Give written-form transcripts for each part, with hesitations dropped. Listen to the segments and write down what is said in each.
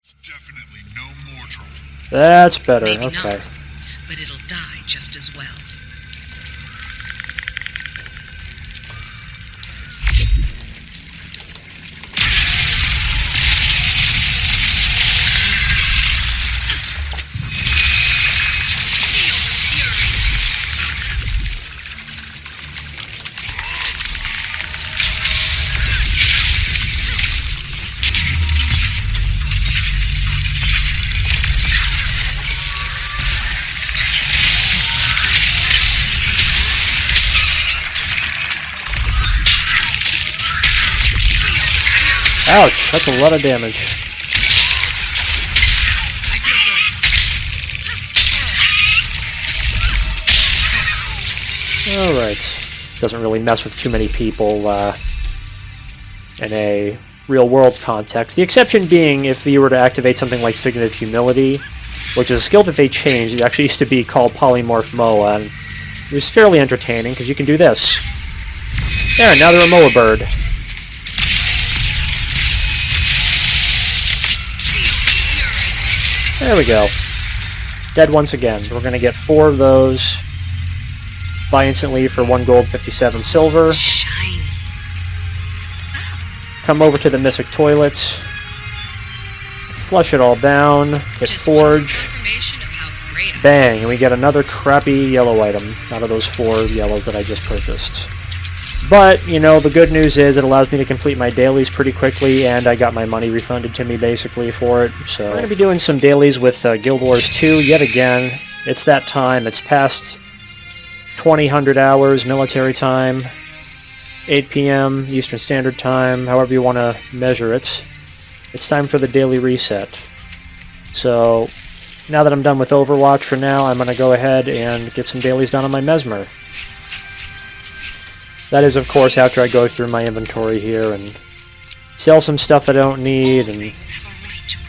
It's definitely no more trouble. That's better, Maybe okay. not, but it'll die just as well. Ouch, that's a lot of damage. I feel good. Alright. Doesn't really mess with too many people in a real-world context. The exception being if you were to activate something like Signet of Humility, which is a skill that they changed. It actually used to be called Polymorph Moa, and it was fairly entertaining, because you can do this. There, now they're a Moa bird. There we go. Dead once again. So we're going to get 4 of those. Buy instantly for 1 gold, 57 silver. Shiny. Come over to the Mystic Toilets. Flush it all down. Hit Just one more Forge. confirmation of how great I Bang! And we get another crappy yellow item out of those 4 yellows that I just purchased. But, you know, the good news is it allows me to complete my dailies pretty quickly, and I got my money refunded to me, basically, for it. So we're going to be doing some dailies with Guild Wars 2 yet again. It's that time. It's past 2000 hours military time, 8 p.m. Eastern Standard Time, however you want to measure it. It's time for the daily reset. So, now that I'm done with Overwatch for now, I'm going to go ahead and get some dailies done on my Mesmer. That is, of course, after I go through my inventory here and sell some stuff that I don't need and things have a right to rule.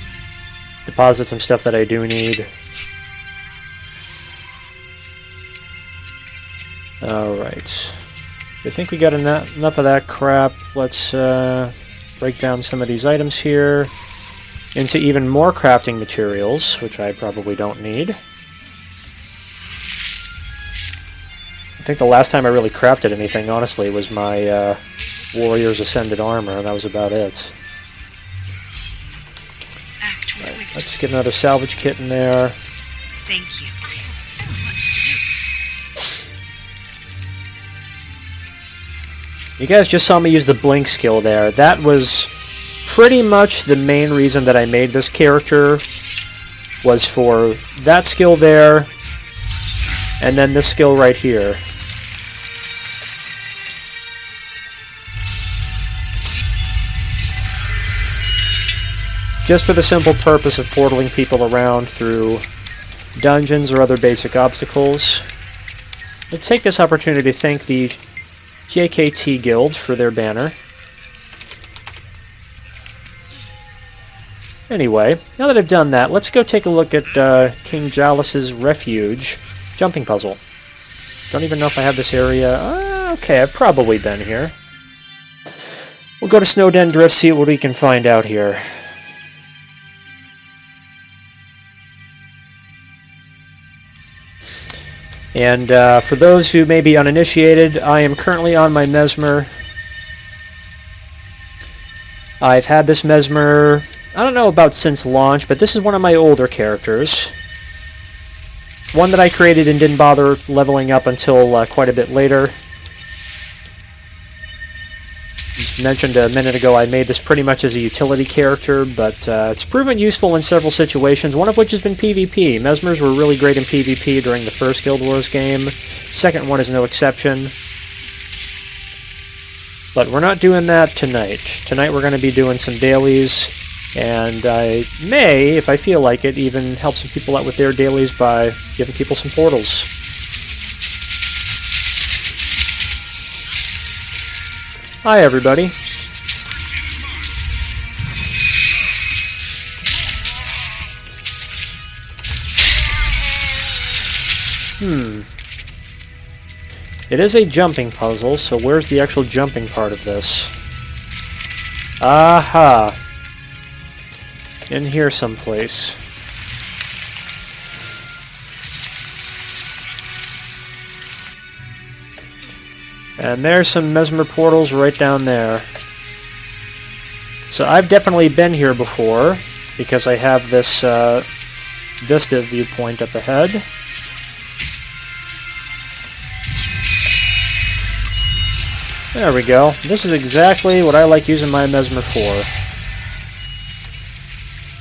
deposit some stuff that I do need. Alright. I think we got enough of that crap. Let's break down some of these items here into even more crafting materials, which I probably don't need. I think the last time I really crafted anything, honestly, was my Warrior's Ascended Armor, and that was about it. Act with wisdom. Let's get another salvage kit in there. Thank you. I have so much to do. You guys just saw me use the blink skill there. That was pretty much the main reason that I made this character, was for that skill there, and then this skill right here. Just for the simple purpose of portaling people around through dungeons or other basic obstacles. I'll take this opportunity to thank the JKT Guild for their banner. Anyway, now that I've done that, let's go take a look at King Jalus's Refuge jumping puzzle. Don't even know if I have this area. Okay, I've probably been here. We'll go to Snowden Drift, see what we can find out here. And for those who may be uninitiated, I am currently on my Mesmer. I've had this Mesmer, I don't know about since launch, but this is one of my older characters. One that I created and didn't bother leveling up until quite a bit later. As mentioned a minute ago, I made this pretty much as a utility character, but it's proven useful in several situations, one of which has been PvP. Mesmers were really great in PvP during the first Guild Wars game. Second one is no exception. But we're not doing that tonight. Tonight we're going to be doing some dailies, and I may, if I feel like it, even help some people out with their dailies by giving people some portals. Hi, everybody. It is a jumping puzzle, so where's the actual jumping part of this? Aha! in here someplace. And there's some Mesmer portals right down there. So I've definitely been here before, because I have this vista viewpoint up ahead. There we go. This is exactly what I like using my Mesmer for.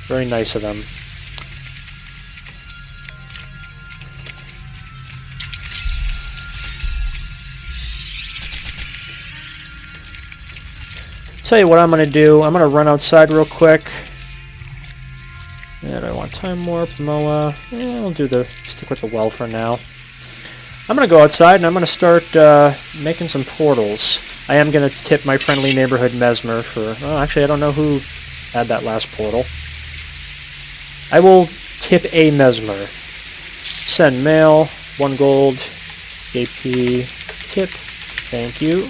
Very nice of them. Tell you what I'm going to do. I'm going to run outside real quick. And I want time warp, Moa. I'll stick with the well for now. I'm going to go outside and I'm going to start making some portals. I am going to tip my friendly neighborhood Mesmer for... Oh, actually, I don't know who had that last portal. I will tip a Mesmer. Send mail, 1 gold, AP, tip, thank you.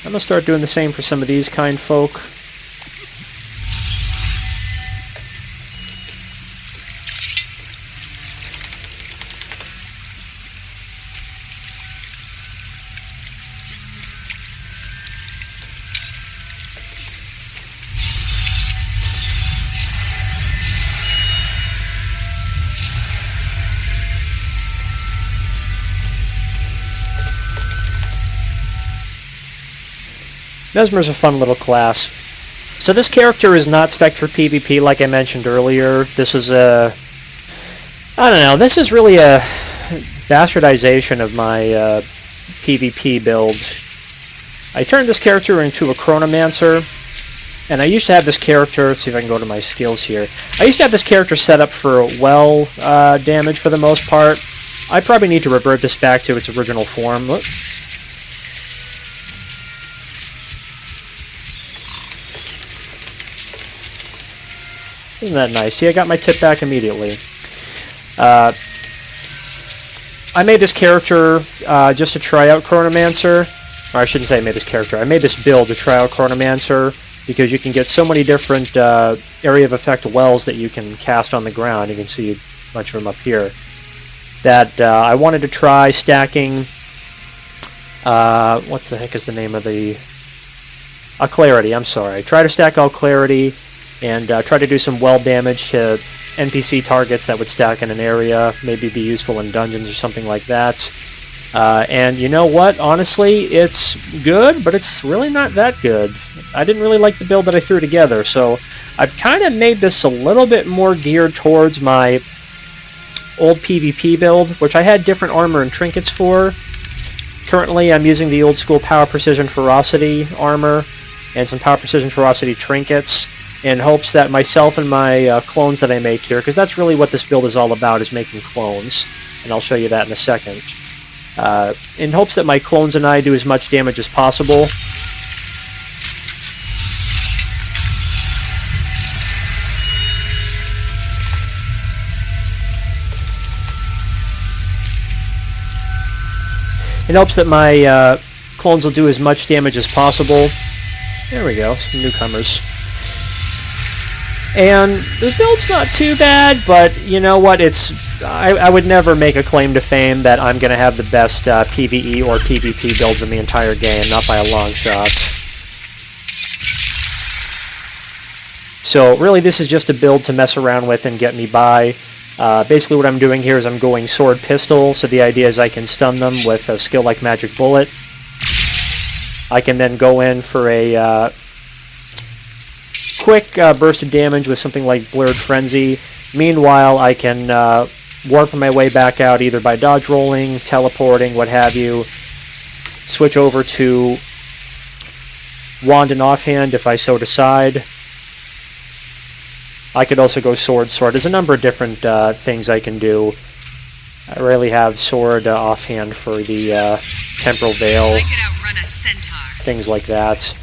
I'm going to start doing the same for some of these kind folk. Mesmer's a fun little class. So this character is not spec'd for PvP like I mentioned earlier. This is a... I don't know, this is really a bastardization of my PvP build. I turned this character into a Chronomancer, and I used to have this character... Let's see if I can go to my skills here. I used to have this character set up for well damage for the most part. I probably need to revert this back to its original form. Look. Isn't that nice? See, I got my tip back immediately. I made this character just to try out Chronomancer. Or I shouldn't say I made this character. I made this build to try out Chronomancer because you can get so many different area of effect wells that you can cast on the ground. You can see a bunch of them up here. That I wanted to try stacking... what the heck is the name of the... Clarity, I'm sorry. Try to stack all Clarity and try to do some well damage to NPC targets that would stack in an area, maybe be useful in dungeons or something like that. And you know what? Honestly, it's good, but it's really not that good. I didn't really like the build that I threw together, so I've kind of made this a little bit more geared towards my old PvP build, which I had different armor and trinkets for. Currently, I'm using the old school Power Precision Ferocity armor and some Power Precision Ferocity trinkets, in hopes that myself and my clones that I make here, because that's really what this build is all about, is making clones, and I'll show you that in a second. In hopes that my clones and I do as much damage as possible. In hopes that my clones will do as much damage as possible. There we go, some newcomers. And the build's not too bad, but you know what? I would never make a claim to fame that I'm going to have the best PvE or PvP builds in the entire game, not by a long shot. So really, this is just a build to mess around with and get me by. Basically, what I'm doing here is I'm going sword pistol, so the idea is I can stun them with a skill like Magic Bullet. I can then go in for a quick burst of damage with something like Blurred Frenzy. Meanwhile, I can warp my way back out either by dodge rolling, teleporting, what have you. Switch over to Wand and Offhand if I so decide. I could also go Sword. There's a number of different things I can do. I really have Sword Offhand for the Temporal Veil. I could outrun a centaur. Things like that.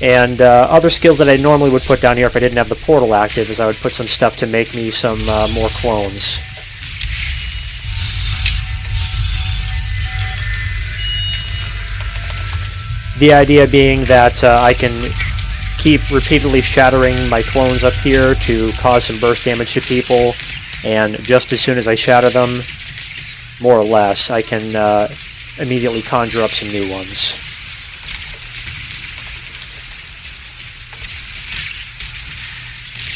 And other skills that I normally would put down here if I didn't have the portal active is I would put some stuff to make me some more clones. The idea being that I can keep repeatedly shattering my clones up here to cause some burst damage to people, and just as soon as I shatter them, more or less, I can immediately conjure up some new ones.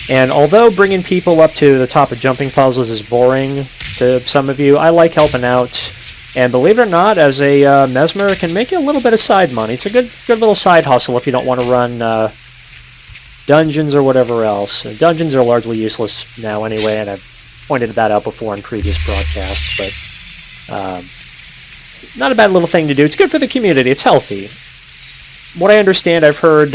And although bringing people up to the top of jumping puzzles is boring to some of you, I like helping out. And believe it or not, as a Mesmer, it can make you a little bit of side money. It's a good little side hustle if you don't want to run dungeons or whatever else. Dungeons are largely useless now anyway, and I've pointed that out before in previous broadcasts, but not a bad little thing to do. It's good for the community. It's healthy. What I understand, I've heard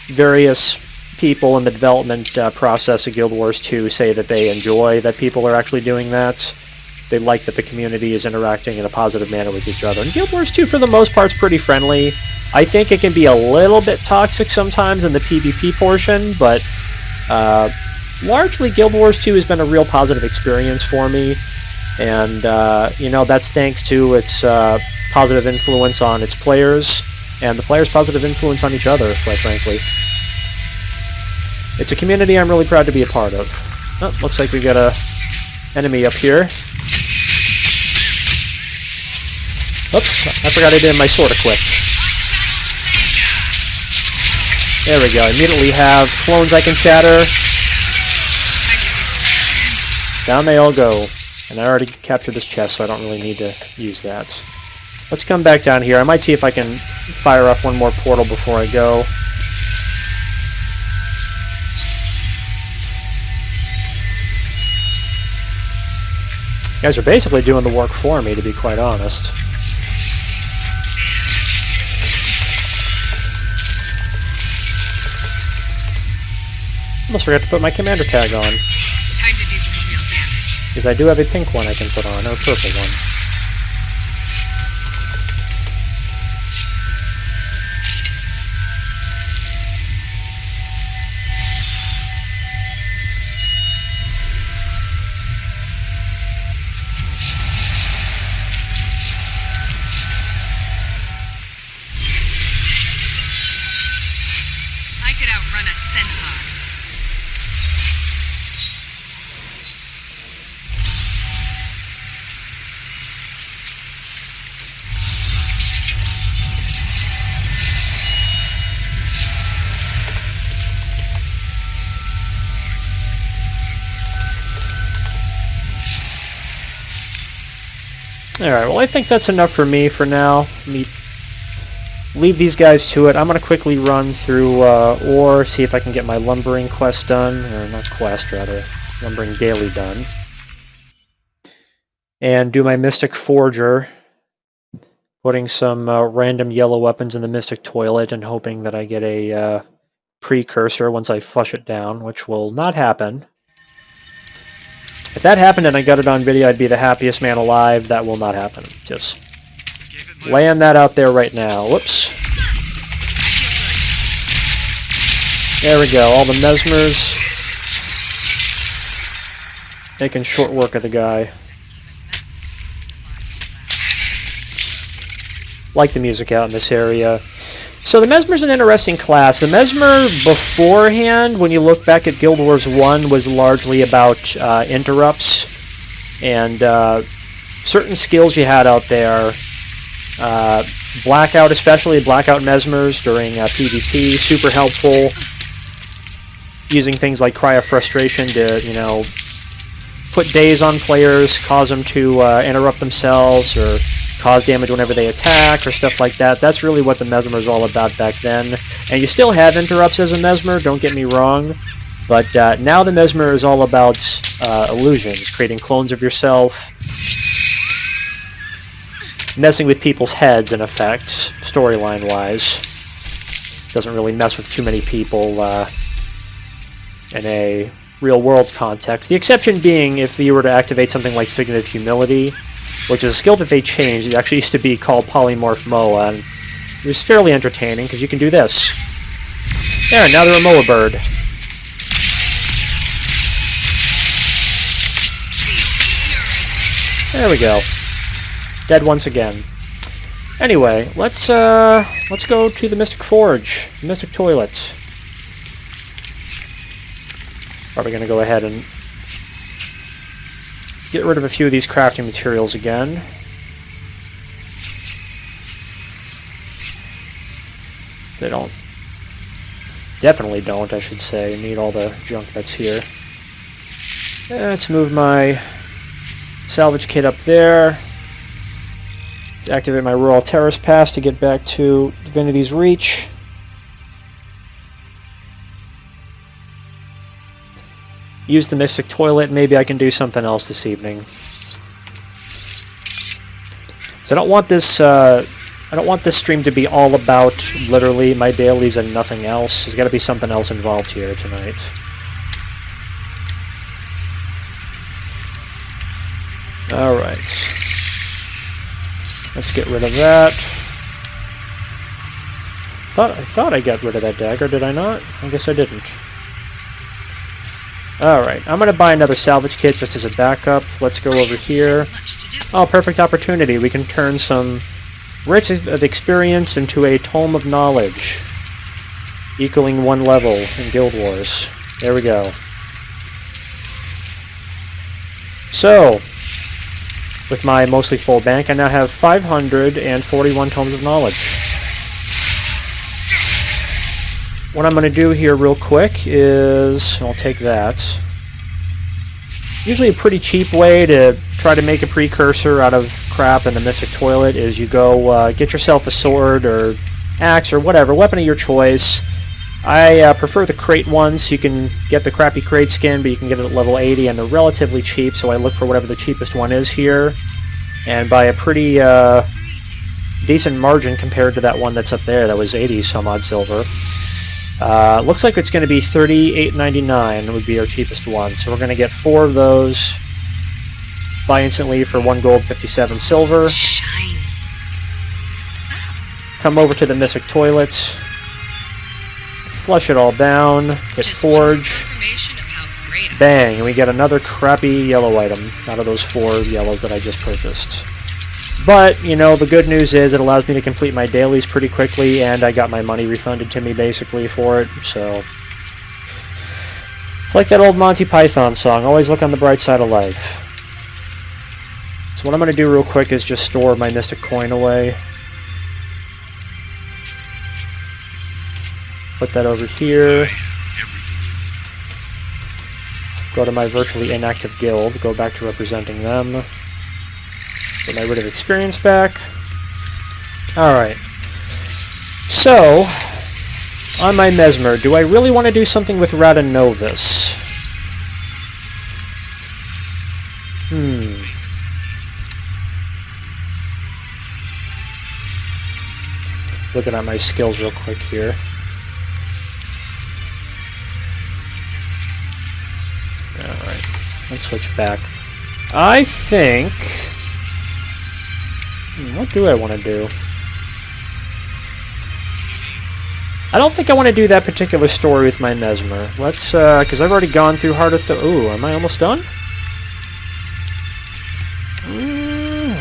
various people in the development process of Guild Wars 2 say that they enjoy that people are actually doing that. They like that the community is interacting in a positive manner with each other. And Guild Wars 2, for the most part, is pretty friendly. I think it can be a little bit toxic sometimes in the PvP portion, but largely Guild Wars 2 has been a real positive experience for me. And, you know, that's thanks to its positive influence on its players, and the players' positive influence on each other, quite frankly. It's a community I'm really proud to be a part of. Oh, looks like we got a enemy up here. Oops, I forgot I did my sword equipped. There we go. I immediately have clones I can shatter. Down they all go. And I already captured this chest, so I don't really need to use that. Let's come back down here. I might see if I can fire off one more portal before I go. You guys are basically doing the work for me, to be quite honest. Almost forgot to put my commander tag on. Time to do some real damage. Because I do have a pink one I can put on, or a purple one. I could outrun a centaur. Alright, well I think that's enough for me for now. Leave these guys to it. I'm going to quickly run through ore, see if I can get my lumbering quest done, or not quest, rather, lumbering daily done. And do my Mystic Forger, putting some random yellow weapons in the Mystic Toilet and hoping that I get a precursor once I flush it down, which will not happen. If that happened and I got it on video, I'd be the happiest man alive. That will not happen. Just laying that out there right now. Whoops. There we go. All the Mesmers. Making short work of the guy. Like the music out in this area. So the Mesmer's an interesting class. The Mesmer beforehand, when you look back at Guild Wars 1, was largely about interrupts and certain skills you had out there. Blackout, especially Blackout Mesmers during PvP, super helpful. Using things like Cry of Frustration to, you know, put daze on players, cause them to interrupt themselves, or cause damage whenever they attack, or stuff like that. That's really what the Mesmer is all about back then. And you still have interrupts as a Mesmer, don't get me wrong, but now the Mesmer is all about illusions, creating clones of yourself, messing with people's heads, in effect, storyline-wise. Doesn't really mess with too many people in a real-world context. The exception being if you were to activate something like Signet of Humility, which is a skill that they changed. It actually used to be called Polymorph Moa, and it was fairly entertaining, because you can do this. There, now they're a Moa bird. There we go. Dead once again. Anyway, let's go to the Mystic Forge, Mystic Toilet. Probably going to go ahead and get rid of a few of these crafting materials again. They don't... Definitely don't, I should say, need all the junk that's here. Let's move my salvage kit up there. Let's activate my Rural Terrace Pass to get back to Divinity's Reach. Use the Mystic Toilet. Maybe I can do something else this evening. So I don't want this stream to be all about literally my dailies and nothing else. There's got to be something else involved here tonight. All right. Let's get rid of that. I thought I got rid of that dagger. Did I not? I guess I didn't. Alright, I'm going to buy another salvage kit just as a backup. Let's go over here. Oh, perfect opportunity. We can turn some Writs of Experience into a Tome of Knowledge, equaling 1 level in Guild Wars. There we go. So, with my mostly full bank, I now have 541 Tomes of Knowledge. What I'm going to do here real quick is, I'll take that. Usually a pretty cheap way to try to make a precursor out of crap in the Mystic Toilet is you go get yourself a sword or axe or whatever, weapon of your choice. I prefer the crate ones. You can get the crappy crate skin, but you can get it at level 80 and they're relatively cheap, so I look for whatever the cheapest one is here. And by a pretty decent margin compared to that one that's up there that was 80 some odd silver. Looks like it's going to be $38.99 would be our cheapest one. So we're going to get 4 of those. Buy instantly for 1 gold, 57 silver. Shiny. Come over to the Mystic Toilet. Flush it all down. Hit Forge. Bang, and we get another crappy yellow item out of those 4 yellows that I just purchased. But, you know, the good news is it allows me to complete my dailies pretty quickly, and I got my money refunded to me, basically, for it, so... It's like that old Monty Python song, always look on the bright side of life. So what I'm going to do real quick is just store my Mystic Coin away. Put that over here. Go to my virtually inactive guild, go back to representing them. Get my Writ of Experience back. Alright. So, on my Mesmer, do I really want to do something with Radanovis? Looking at my skills real quick here. Alright, let's switch back. I think... what do I want to do? I don't think I want to do that particular story with my Mesmer. Let's, because I've already gone through Heart of Ooh, am I almost done?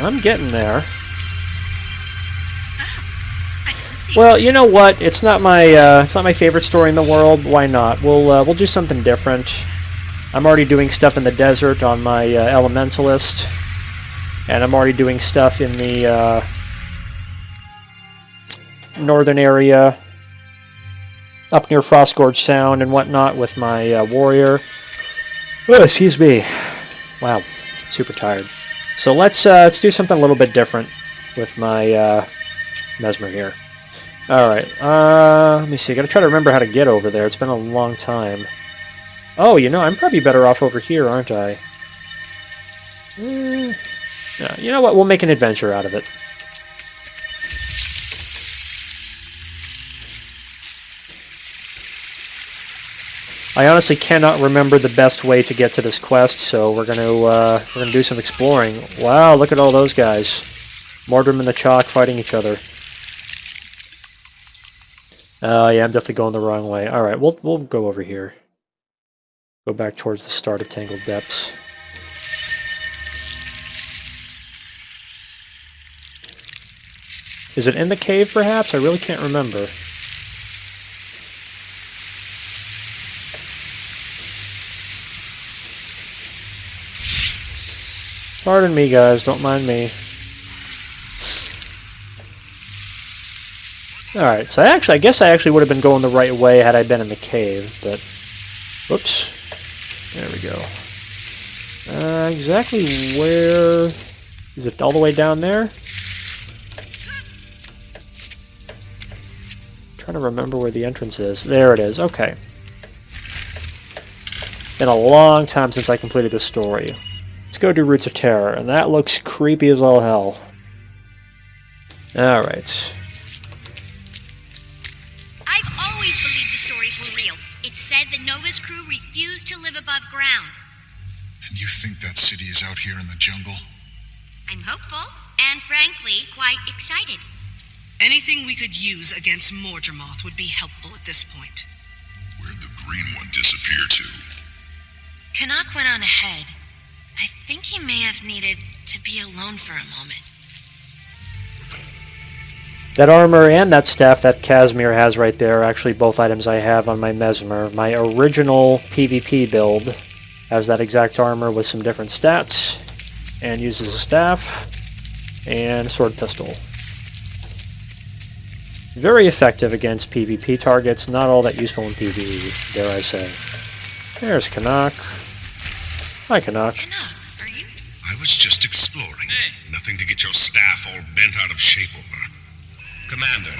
I'm getting there. Well, you know what? It's not my favorite story in the world. Why not? We'll do something different. I'm already doing stuff in the desert on my Elementalist. And I'm already doing stuff in the northern area, up near Frostgorge Sound and whatnot with my warrior. Oh, excuse me. Wow, super tired. So let's do something a little bit different with my Mesmer here. Alright, let me see. I gotta try to remember how to get over there. It's been a long time. Oh, you know, I'm probably better off over here, aren't I? Yeah, you know what? We'll make an adventure out of it. I honestly cannot remember the best way to get to this quest, so we're gonna do some exploring. Wow, look at all those guys. Mordrim and the Chalk fighting each other. Yeah, I'm definitely going the wrong way. All right, we'll go over here. Go back towards the start of Tangled Depths. Is it in the cave, perhaps? I really can't remember. Pardon me, guys. Don't mind me. Alright, so I guess I actually would have been going the right way had I been in the cave, but... Whoops. There we go. Exactly where... Is it all the way down there? Trying to remember where the entrance is. There it is. Okay. Been a long time since I completed this story. Let's go do Roots of Terror, and that looks creepy as all hell. Alright. I've always believed the stories were real. It's said the Nova's crew refused to live above ground. And you think that city is out here in the jungle? I'm hopeful, and frankly, quite excited. Anything we could use against Mordramoth would be helpful at this point. Where'd the green one disappear to? Canuck went on ahead. I think he may have needed to be alone for a moment. That armor and that staff that Casimir has right there are actually both items I have on my Mesmer. My original PvP build has that exact armor with some different stats, and uses a staff and a sword pistol. Very effective against PvP targets, not all that useful in PvE, dare I say. There's Canuck. Hi, Canuck. Canuck, are you? I was just exploring. Nothing to get your staff all bent out of shape over. Commander,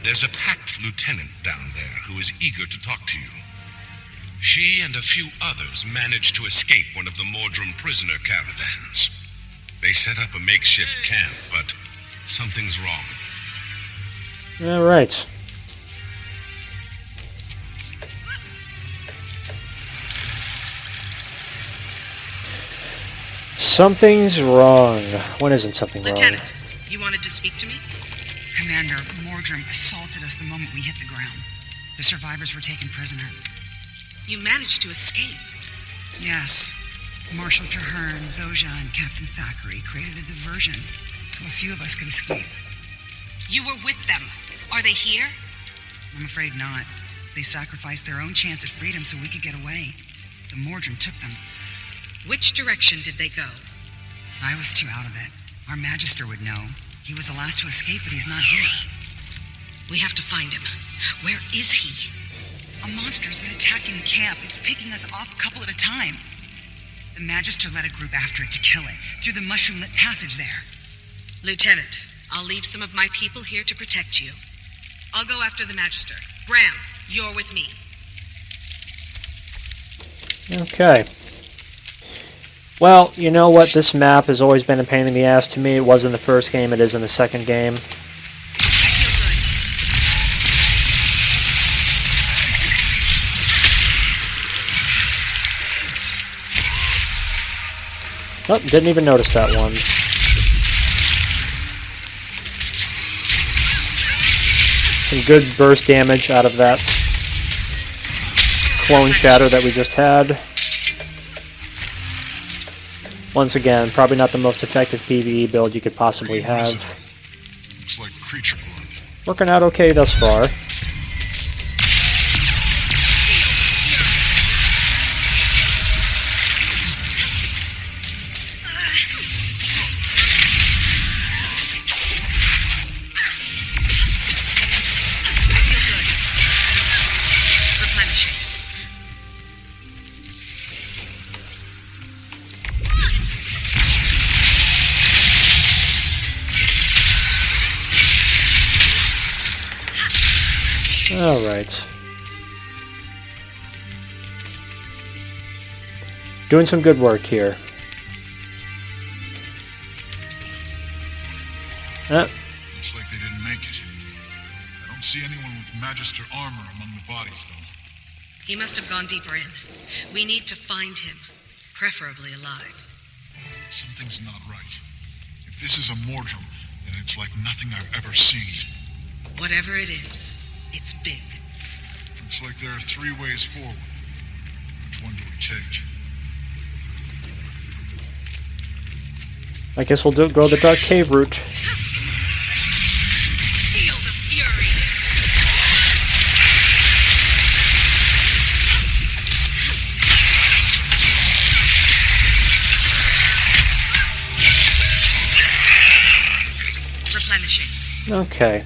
there's a packed lieutenant down there who is eager to talk to you. She and a few others managed to escape one of the Mordrum prisoner caravans. They set up a makeshift camp, but something's wrong. Alright. Something's wrong. When isn't something wrong? Lieutenant, you wanted to speak to me? Commander, Mordrum assaulted us the moment we hit the ground. The survivors were taken prisoner. You managed to escape. Yes. Marshal Traherne, Zoja, and Captain Thackeray created a diversion so a few of us could escape. You were with them. Are they here? I'm afraid not. They sacrificed their own chance at freedom so we could get away. The Mordrum took them. Which direction did they go? I was too out of it. Our Magister would know. He was the last to escape, but he's not here. We have to find him. Where is he? A monster's been attacking the camp. It's picking us off a couple at a time. The Magister led a group after it to kill it, through the mushroom-lit passage there. Lieutenant, I'll leave some of my people here to protect you. I'll go after the Magister. Bram, you're with me. Okay. Well, you know what? This map has always been a pain in the ass to me. It was in the first game, it is in the second game. Oh, didn't even notice that one. Some good burst damage out of that clone shatter that we just had. Once again, probably not the most effective PvE build you could possibly have. Looks like creature blood. Working out okay thus far. Alright. Doing some good work here. Looks like they didn't make it. I don't see anyone with Magister armor among the bodies, though. He must have gone deeper in. We need to find him, preferably alive. Something's not right. If this is a Mordrum, then it's like nothing I've ever seen. Whatever it is, it's big. Looks like there are 3 ways forward. Which one do we take? I guess we'll go the Dark Cave route. Feel the fury! Okay.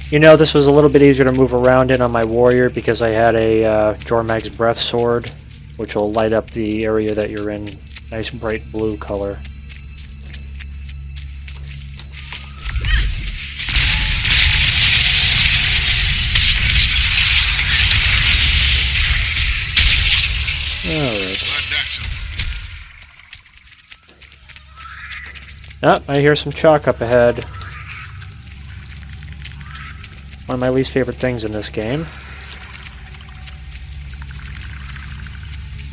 You know, this was a little bit easier to move around in on my warrior because I had a Jormag's Breath Sword, which will light up the area that you're in. Nice bright blue color. Alright. Oh, I hear some chalk up ahead. One of my least favorite things in this game.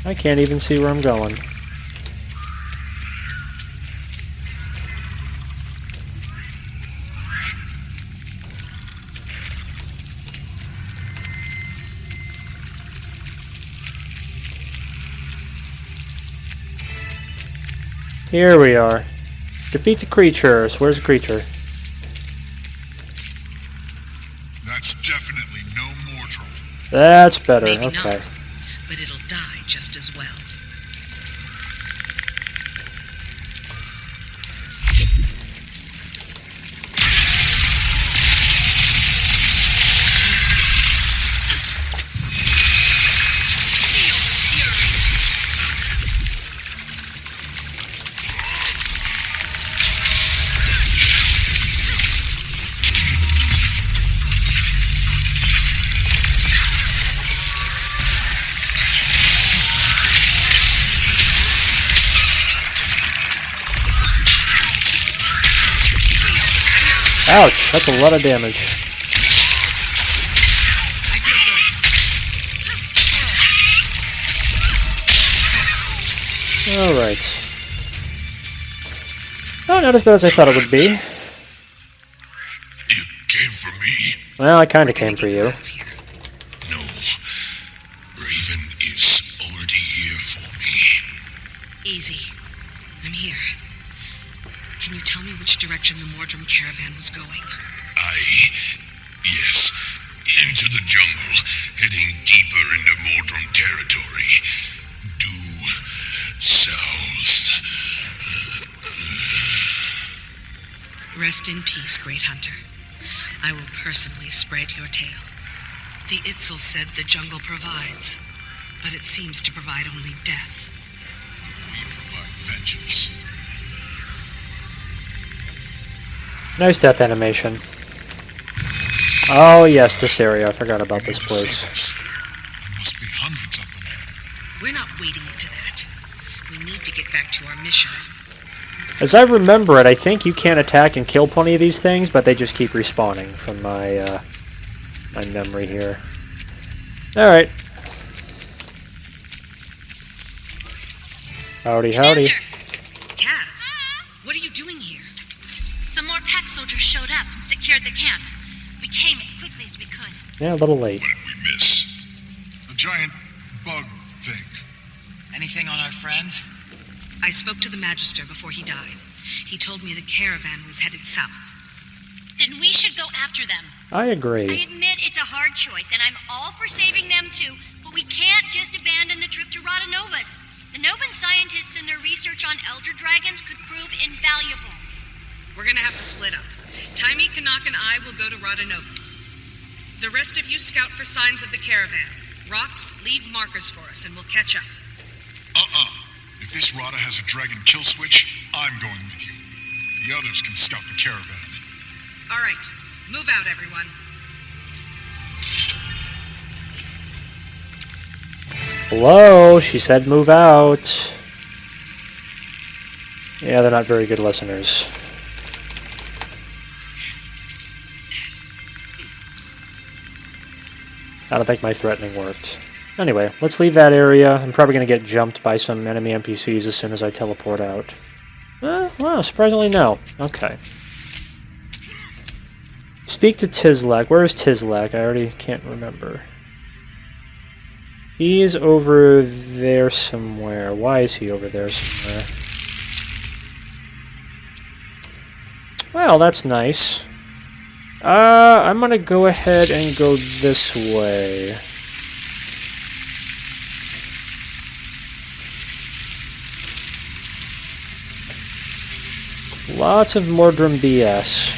I can't even see where I'm going. Here we are. Defeat the creatures. Where's the creature? That's definitely no Mordrum. That's better. Maybe Okay. not, but it'll die just as well. Ouch, that's a lot of damage. I feel good. Alright. Oh, not as bad as I thought it would be. You came for me? Well, I kinda came for you. No. Raven is already here for me. Easy. I'm here. Can you tell me which direction the Mordrum caravan was going? Yes. Into the jungle, heading deeper into Mordrum territory. Due south. Rest in peace, Great Hunter. I will personally spread your tale. The Itzel said the jungle provides, but it seems to provide only death. We provide vengeance. Nice death animation. Oh yes, this area. I forgot about this place. There must be hundreds of them. We're not wading into that. We need to get back to our mission. As I remember it, I think you can't attack and kill plenty of these things, but they just keep respawning from my my memory here. Alright. Howdy, howdy. Kaz, what are you doing here? Some more pack soldiers showed up and secured the camp. We came as quickly as we could. Yeah, a little late. What did we miss? The giant bug thing. Anything on our friends? I spoke to the Magister before he died. He told me the caravan was headed south. Then we should go after them. I agree. I admit it's a hard choice, and I'm all for saving them too, but we can't just abandon the trip to Rotanovas. The Novan scientists and their research on elder dragons could prove invaluable. We're gonna have to split up. Taimi, Kanak, and I will go to Rotanovas. The rest of you scout for signs of the caravan. Rox, leave markers for us, and we'll catch up. If this Rada has a dragon kill switch, I'm going with you. The others can scout the caravan. All right, move out, everyone. Hello, she said move out. Yeah, they're not very good listeners. I don't think my threatening worked. Anyway, let's leave that area. I'm probably going to get jumped by some enemy NPCs as soon as I teleport out. Well, surprisingly no. Okay. Speak to Tizlek. Where is Tizlek? I already can't remember. He's over there somewhere. Why is he over there somewhere? Well, that's nice. I'm gonna go ahead and go this way. Lots of Mordrum BS.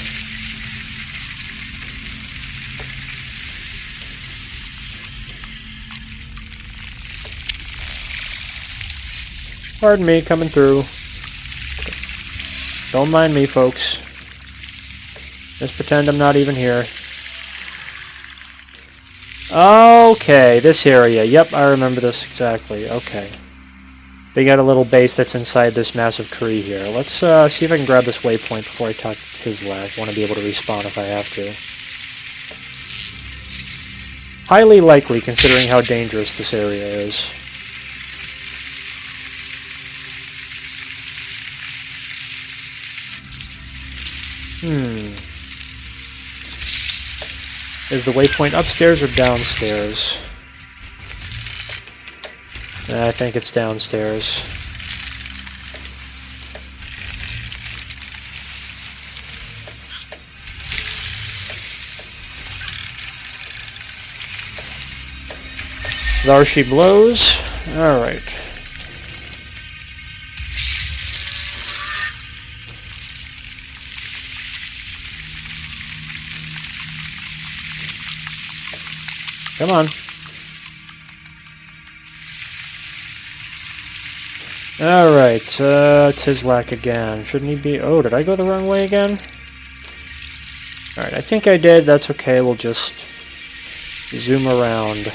Pardon me, coming through. Don't mind me, folks. Just pretend I'm not even here. Okay, this area. Yep, I remember this exactly. Okay. They got a little base that's inside this massive tree here. Let's see if I can grab this waypoint before I talk to his lab. I want to be able to respawn if I have to. Highly likely, considering how dangerous this area is. Is the waypoint upstairs or downstairs? I think it's downstairs. There she blows. Alright. Come on. Alright, Tizlak again. Shouldn't he be... Oh, did I go the wrong way again? Alright, I think I did. That's okay. We'll just zoom around.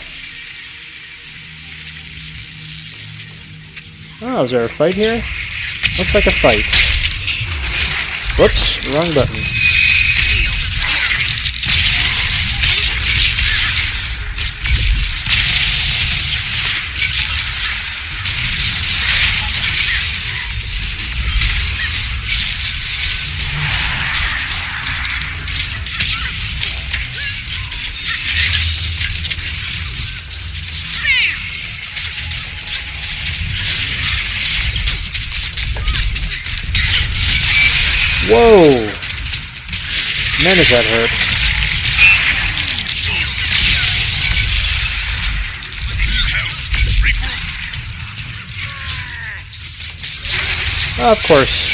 Oh, is there a fight here? Looks like a fight. Whoops, wrong button. Whoa! Man, does that hurt. Of course.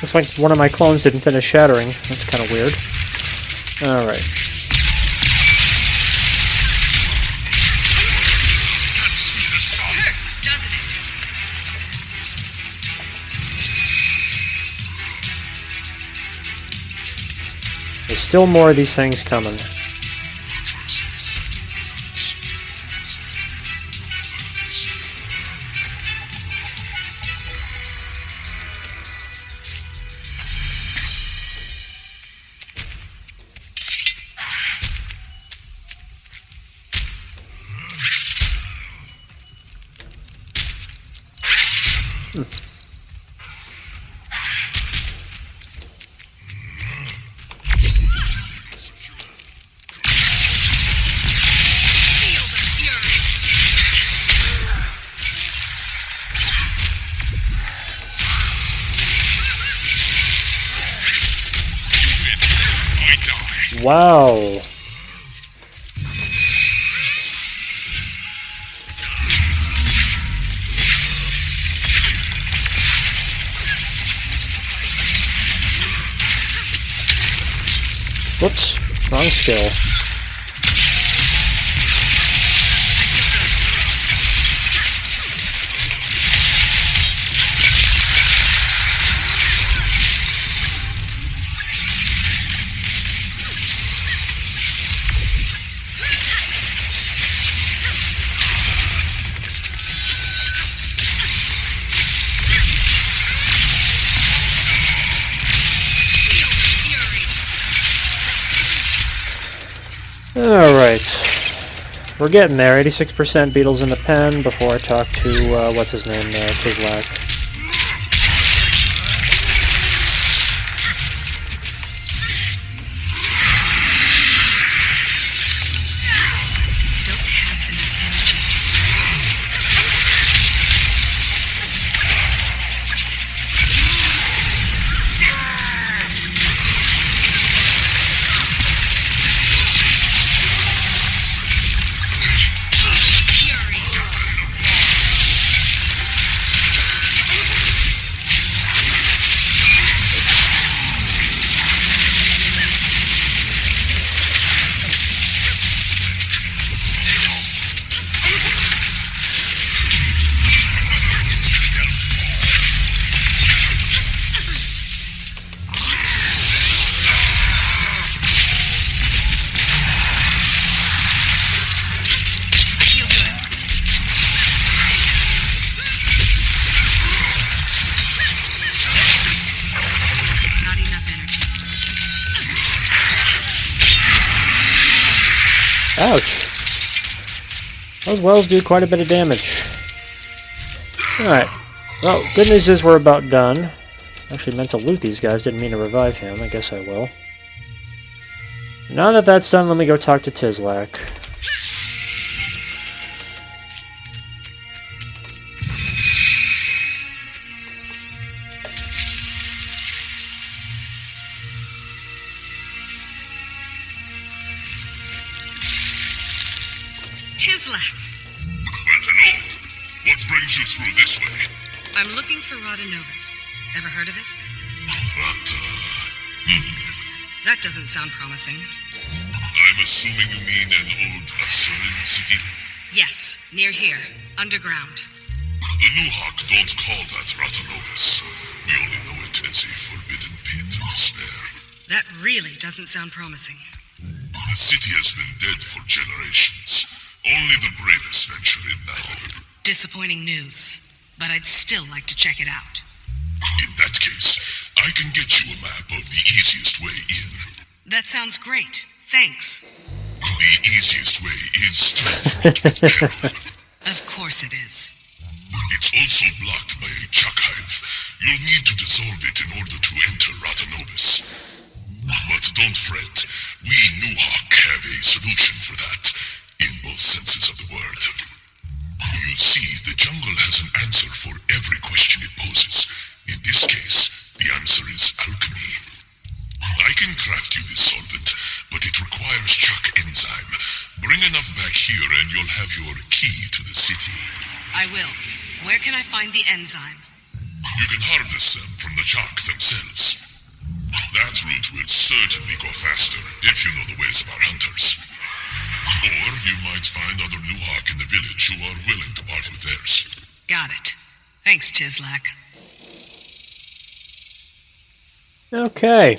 Looks like one of my clones didn't finish shattering. That's kind of weird. Alright. Hurts, doesn't it? There's still more of these things coming. Wow. Whoops. Wrong skill. Alright. We're getting there. 86% beetles in the pen before I talk to, what's his name there, Tizlak. Ouch. Those wells do quite a bit of damage. Alright. Well, good news is we're about done. Actually meant to loot these guys, didn't mean to revive him. I guess I will. Now that that's done, let me go talk to Tizlak. Tizlak, Well, hello. What brings you through this way? I'm looking for Radanovus. Ever heard of it? Rata. That doesn't sound promising. I'm assuming you mean an old Asuran city? Yes, near here, underground. The Nuhak don't call that Ratanovus. We only know it as a forbidden pit of despair. That really doesn't sound promising. The city has been dead for generations. Only the bravest venture in now. Disappointing news, but I'd still like to check it out. In that case, I can get you a map of the easiest way in. That sounds great. Thanks. The easiest way is still fraught with peril. Of course it is. It's also blocked by a chuck hive. You'll need to dissolve it in order to enter Ratanovus. But don't fret. We Nuhak have a solution for that, in both senses of the word. You see, the jungle has an answer for every question it poses. In this case, the answer is alchemy. I can craft you this solvent, but it requires chuck enzyme. Bring enough back here and you'll have your key to the city. I will. Where can I find the enzyme? You can harvest them from the chuck themselves. That route will certainly go faster if you know the ways of our hunters. Or you might find other Nuhak in the village who are willing to part with theirs. Got it. Thanks, Tizlak. Okay.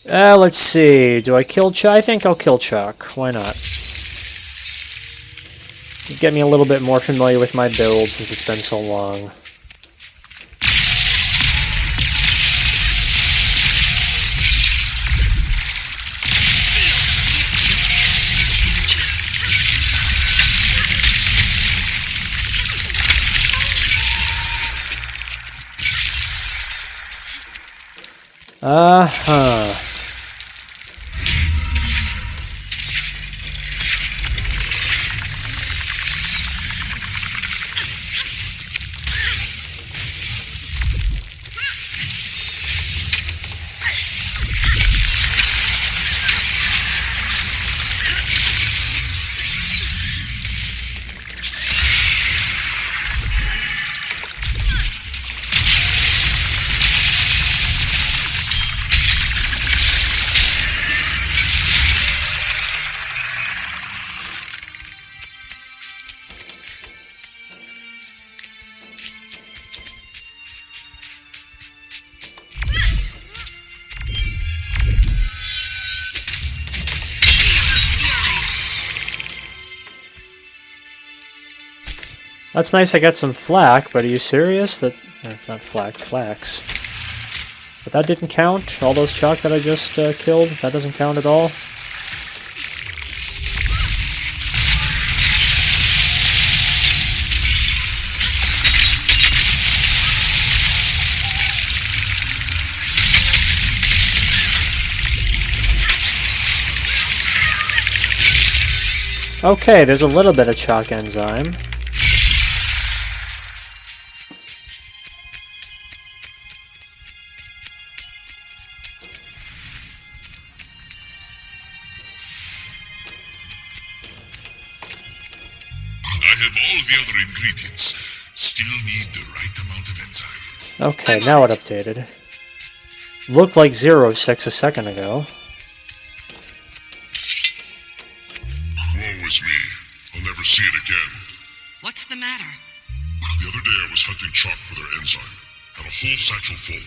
Let's see. Do I kill Chuck? I think I'll kill Chuck. Why not? Get me a little bit more familiar with my build since it's been so long. Uh-huh. That's nice I got some flak, but are you serious? That... not flak, flax. But that didn't count? All those chalk that I just killed? That doesn't count at all? Okay, there's a little bit of chalk enzyme. I have all the other ingredients. Still need the right amount of enzyme. Okay, now it updated. Looked like 06 a second ago. Woe is me. I'll never see it again. What's the matter? The other day I was hunting chalk for their enzyme. Had a whole satchel full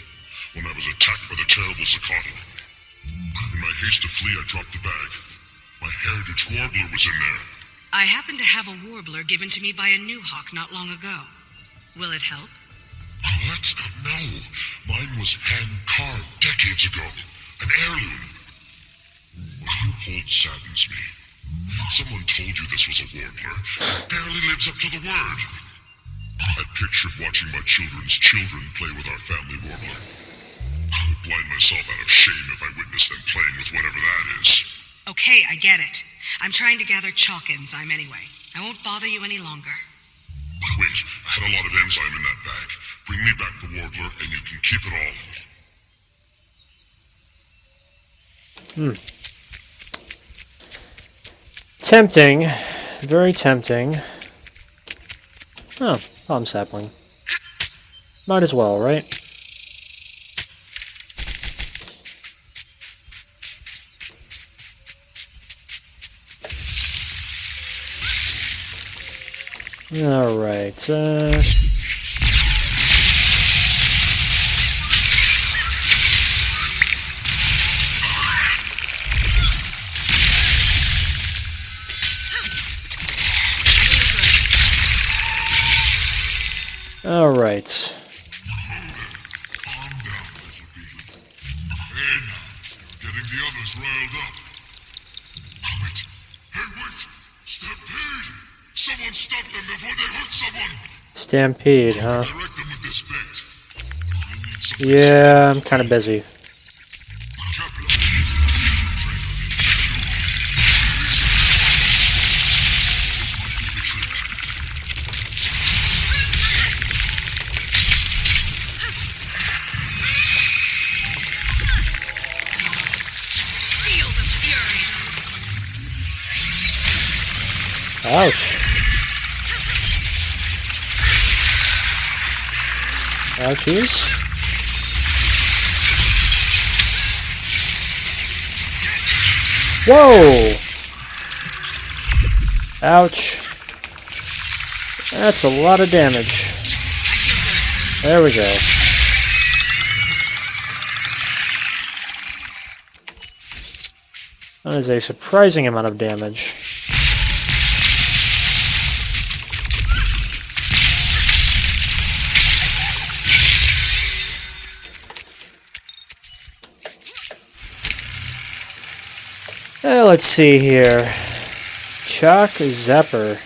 when I was attacked by the terrible Zacatl. In my haste to flee, I dropped the bag. My heritage warbler was in there. I happen to have a warbler given to me by a new hawk not long ago. Will it help? What? No. Mine was hand-carved decades ago. An heirloom. What you hold saddens me. Someone told you this was a warbler. It barely lives up to the word. I pictured watching my children's children play with our family warbler. I would blind myself out of shame if I witnessed them playing with whatever that is. Okay, I get it. I'm trying to gather chalk enzyme anyway. I won't bother you any longer. Wait, I had a lot of enzyme in that bag. Bring me back the warbler and you can keep it all. Tempting. Very tempting. Oh, palm sapling. Might as well, right? Alright, Alright. Calm down, little beetle. Hey now, you're getting the others riled up. Wait! Hey, wait! Stampede! Someone stop them before they hurt someone! Stampede, huh? Direct them with this bait. You'll need something Yeah, I'm kind of busy. Kepler. Feel the fury. Ouch. Ouchies. Whoa! Ouch. That's a lot of damage. There we go. That is a surprising amount of damage. Let's see here. Shock Zapper.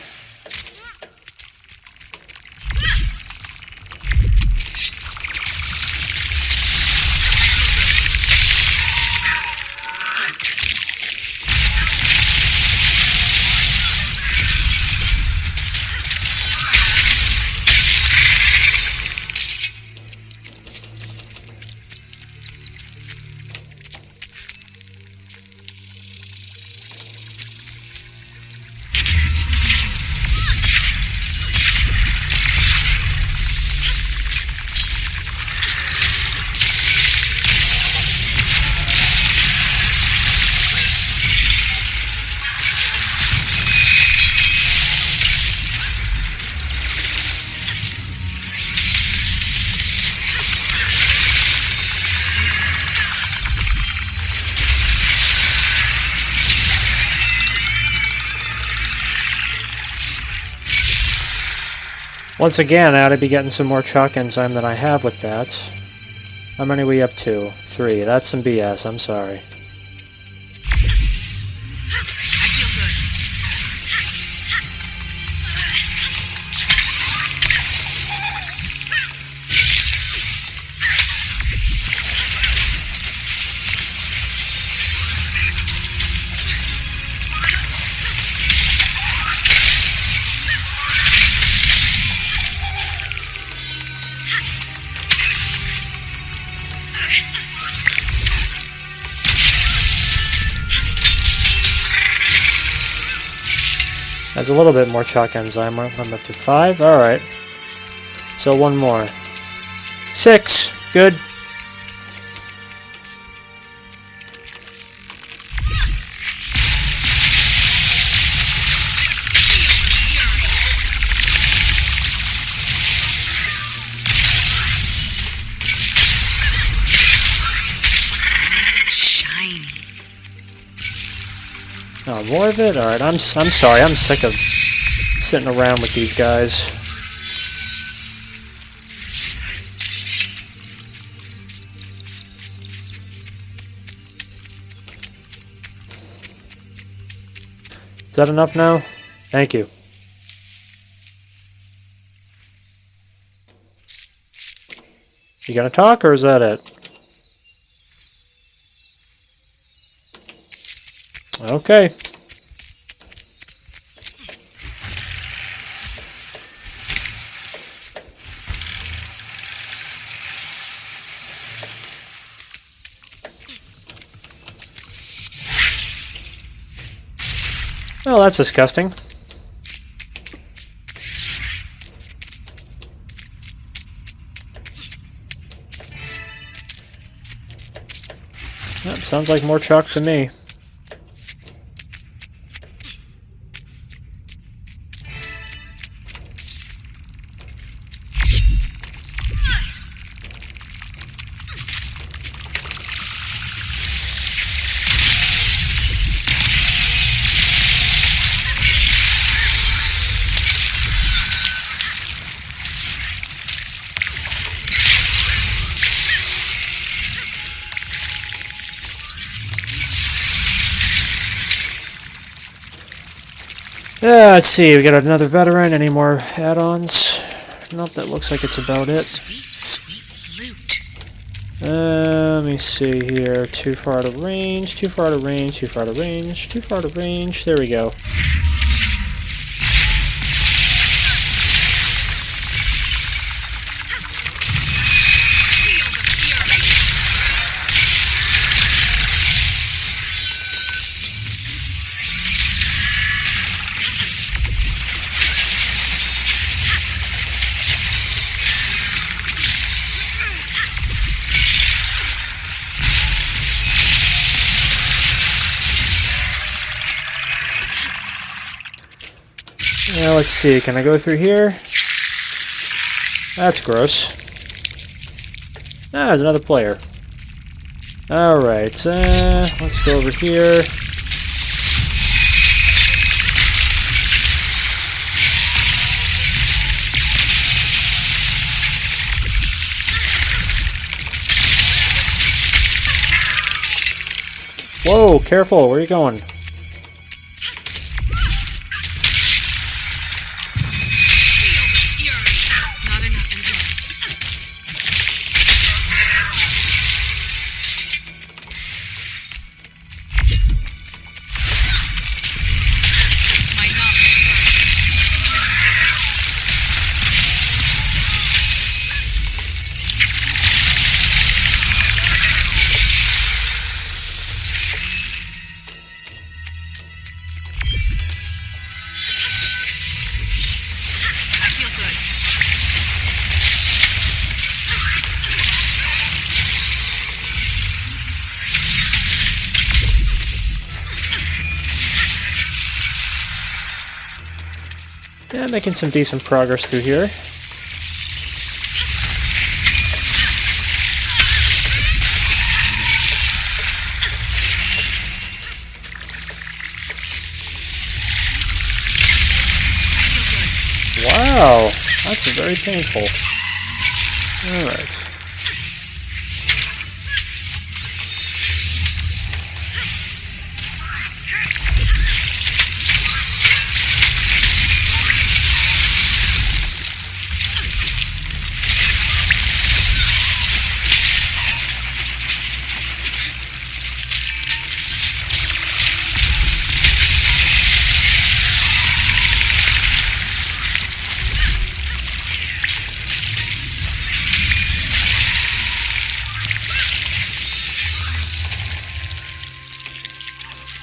Once again, I ought to be getting some more chalk enzyme than I have with that. How many are we up to? 3. That's some BS, I'm sorry. I feel good. There's a little bit more chalk enzyme. I'm up to 5. Alright. So 1 more. 6. Good. Shiny. Oh, more of it? Alright, I'm sorry. I'm sick of sitting around with these guys. Is that enough now? Thank you. You gonna talk, or is that it? Okay. Well, that's disgusting. Yep, sounds like more chalk to me. Let's see, we got another veteran. Any more add-ons? Nope, that looks like it's about it. Sweet, sweet loot. Let me see here. Too far out of range, too far out of range, too far out of range, too far out of range. There we go. Now let's see, can I go through here? That's gross. Ah, there's another player. Alright, let's go over here. Whoa, careful, where are you going? Not enough endurance. My knowledge burns. I feel good. Yeah, making some decent progress through here. Wow. That's very painful. Alright.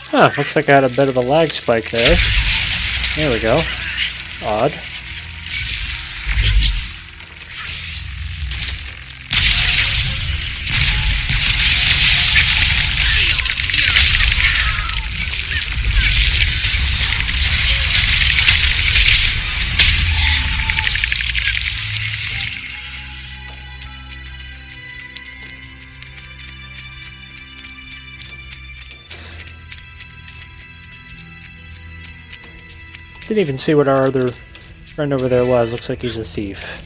Huh, looks like I had a bit of a lag spike there. There we go. Odd. Didn't even see what our other friend over there was. Looks like he's a thief.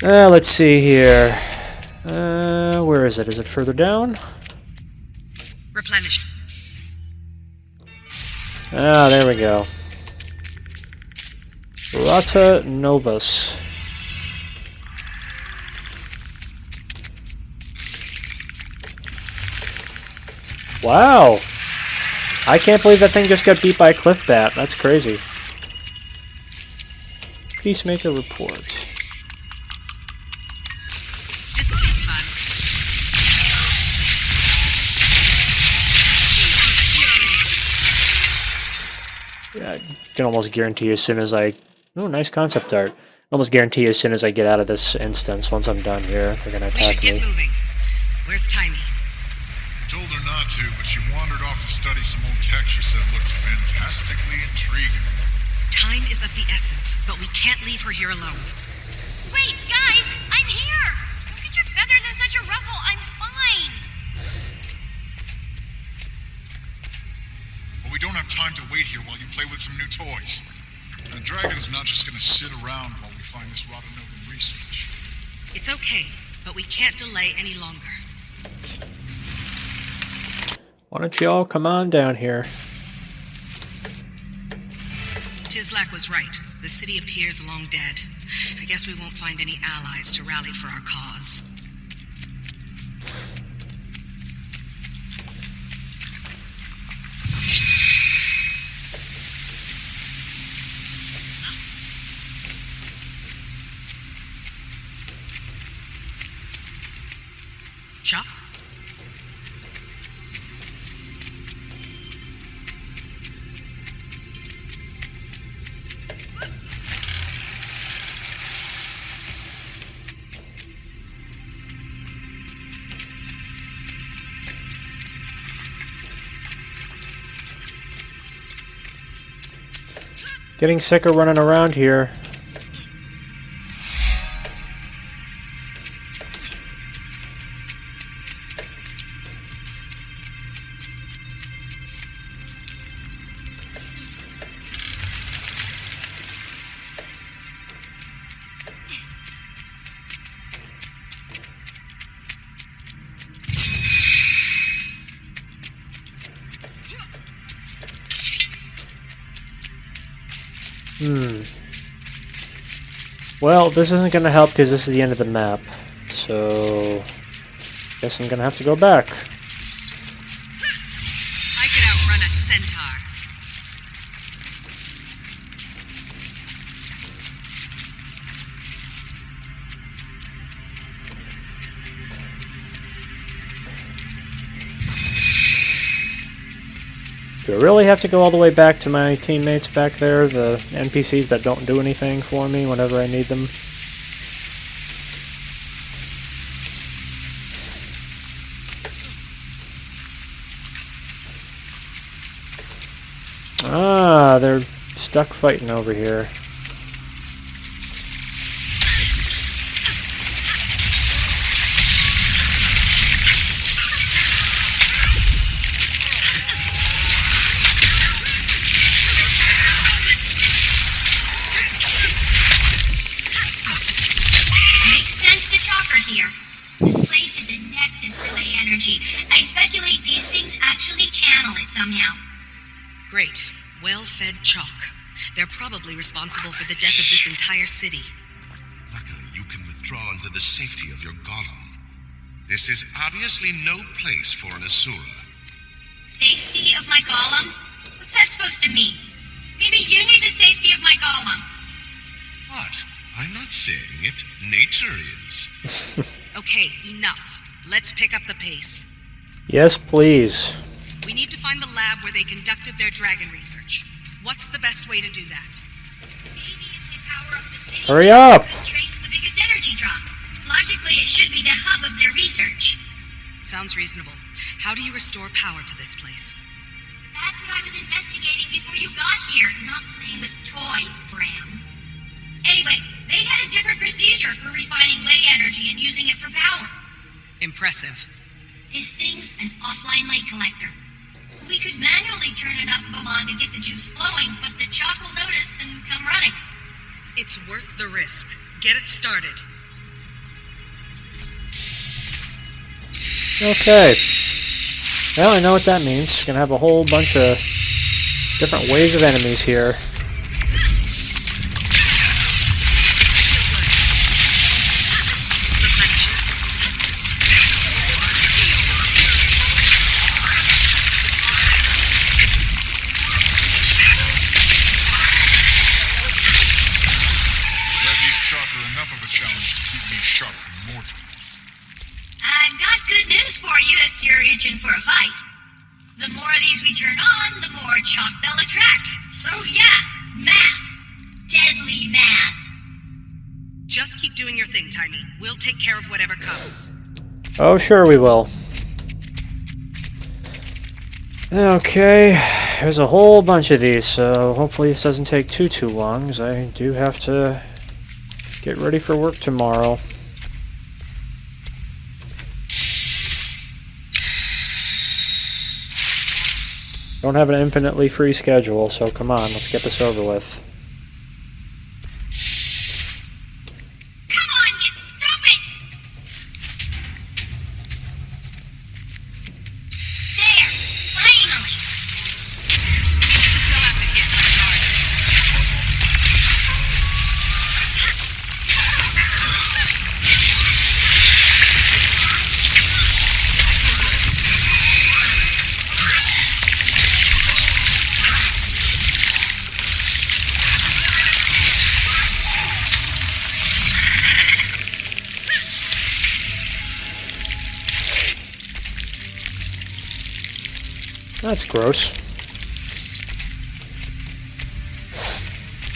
Let's see here. Where is it? Is it further down? Replenish. Ah, there we go. Rata Novus. Wow! I can't believe that thing just got beat by a cliff bat. That's crazy. Peacemaker report. This'll be fun. Yeah, I can almost guarantee as soon as I... Oh, nice concept art. Almost guarantee as soon as I get out of this instance, once I'm done here, they're gonna We should attack get me. moving. Where's Tiny? Told her not to, but she wandered off to study some old tech she said looked fantastically intriguing. Time is of the essence, but we can't leave her here alone. Wait, guys, I'm here! Don't get your feathers in such a ruffle. I'm fine. Well, we don't have time to wait here while you play with some new toys. The dragon's not just gonna sit around while we find this Rodanovan research. It's okay, but we can't delay any longer. Why don't you all come on down here? Tizlak was right. The city appears long dead. I guess we won't find any allies to rally for our cause. Chuck? Getting sick of running around here. Well, this isn't going to help because this is the end of the map. So, guess I'm going to have to go back. I could outrun a centaur. Do I really have to go all the way back to my teammates back there, the NPCs that don't do anything for me whenever I need them? Ah, they're stuck fighting over here. channel it somehow. Great. Well-fed chalk. They're probably responsible for the death of this entire city. Luckily, you can withdraw into the safety of your golem. This is obviously no place for an Asura. Safety of my golem? What's that supposed to mean? Maybe you need the safety of my golem. What? I'm not saying it. Nature is. Okay, enough. Let's pick up the pace. Yes, please. We need to find the lab where they conducted their dragon research. What's the best way to do that? Maybe if they power up the city, Hurry up! could trace the biggest energy drop. Logically, it should be the hub of their research. Sounds reasonable. How do you restore power to this place? That's what I was investigating before you got here, not playing with toys, Bram. Anyway, they had a different procedure for refining ley energy and using it for power. Impressive. This thing's an offline ley collector. We could manually turn enough of them on to get the juice flowing, but the chalk will notice and come running. It's worth the risk. Get it started. Okay. Well, I know what that means. Gonna have a whole bunch of different waves of enemies here. These chalk are enough of a challenge to keep me sharp from mortal. I've got good news for you if you're itching for a fight. The more of these we turn on, the more chalk they'll attract. So yeah, math. Deadly math. Just keep doing your thing, Tiny. We'll take care of whatever comes. Oh, sure we will. Okay, there's a whole bunch of these, so hopefully this doesn't take too long, as I do have to get ready for work tomorrow. Don't have an infinitely free schedule, so come on, let's get this over with. Come on, you stupid! There, finally! You'll have to hit much harder. That's gross.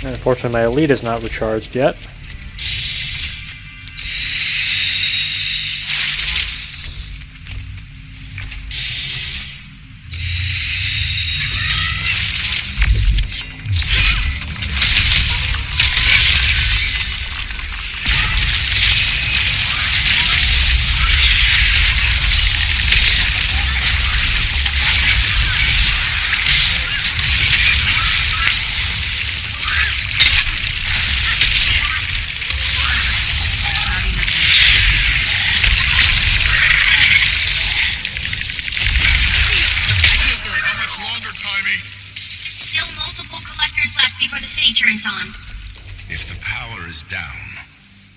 And unfortunately my elite is not recharged yet. How much longer, Timey? Still multiple collectors left before the city turns on. If the power is down,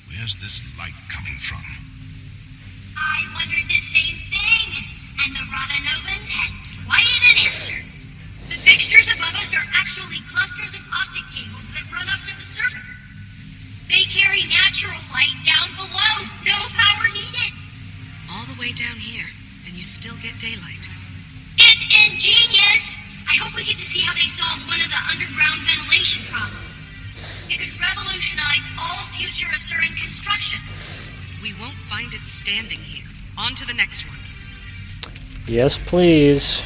where's this light coming from? I wondered the same thing, and the Rotanovans had quite an answer. The fixtures above us are actually clusters of optic cables that run up to the surface. They carry natural light down below, no power needed. All the way down here, and you still get daylight. It's ingenious! I hope we get to see how they solve one of the underground ventilation problems. It could revolutionize all future Asuran construction. We won't find it standing here. On to the next one. Yes, please.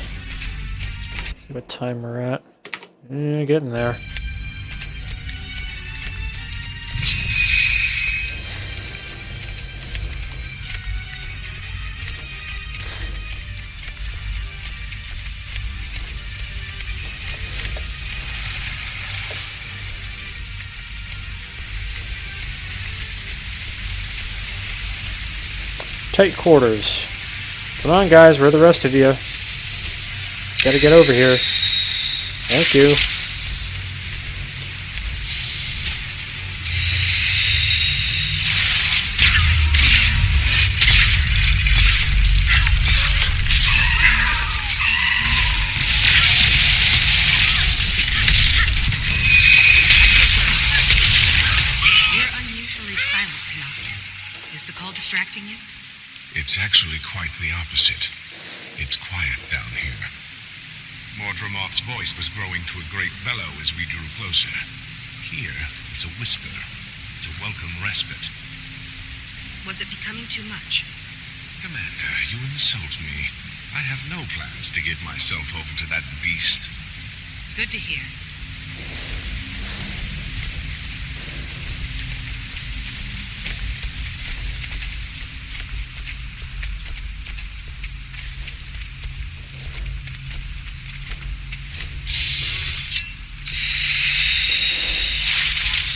See what time we're at. Getting there. Tight quarters. Come on, guys, where are the rest of you? Gotta get over here. Thank you. Distracting you? It's actually quite the opposite. It's quiet down here. Mordremoth's voice was growing to a great bellow as we drew closer. Here, it's a whisper. It's a welcome respite. Was it becoming too much? Commander, you insult me. I have no plans to give myself over to that beast. Good to hear.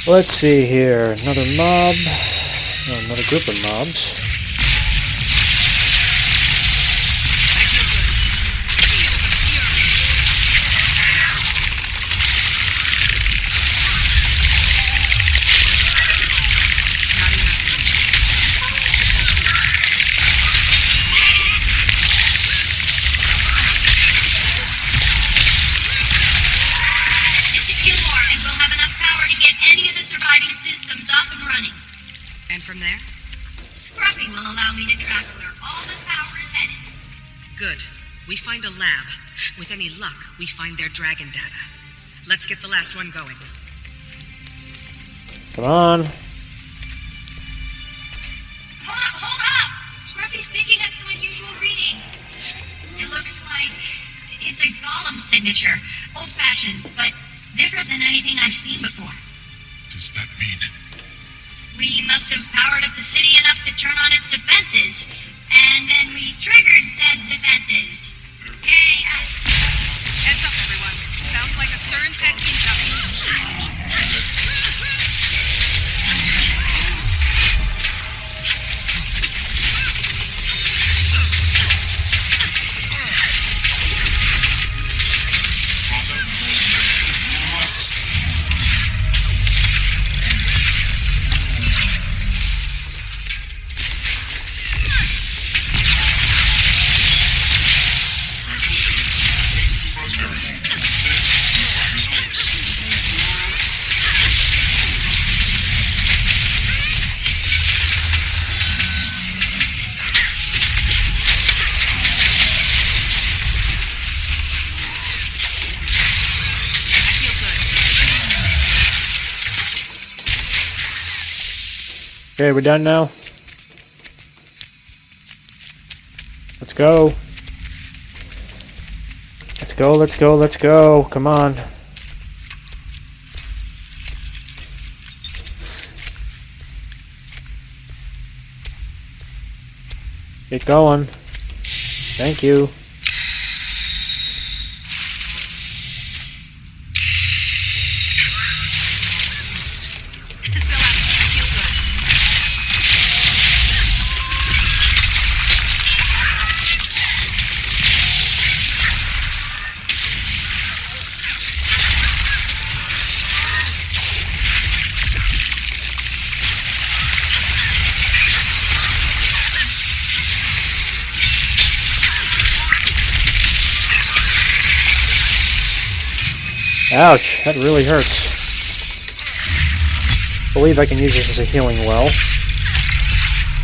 Let's see here. Another mob. Oh, another group of mobs. Just a few more, and we'll have enough power to get any of the surviving systems up and running. And from there? Scruffing will allow me to track where all the power is headed. Good. We find a lab. With any luck, we find their dragon data. Let's get the last one going. Come on. Hold up! Scruffy's picking up some unusual readings. It looks like it's a golem signature. Old-fashioned, but different than anything I've seen before. Does that mean? We must have powered up the city enough to turn on its defenses. And then we triggered said defenses. Yay, us. Heads up, everyone. Sounds like a CERN tech incoming. Okay, we're done now. Let's go. Let's go, let's go, let's go. Come on. Get going. Thank you. Ouch, that really hurts. I believe I can use this as a healing well.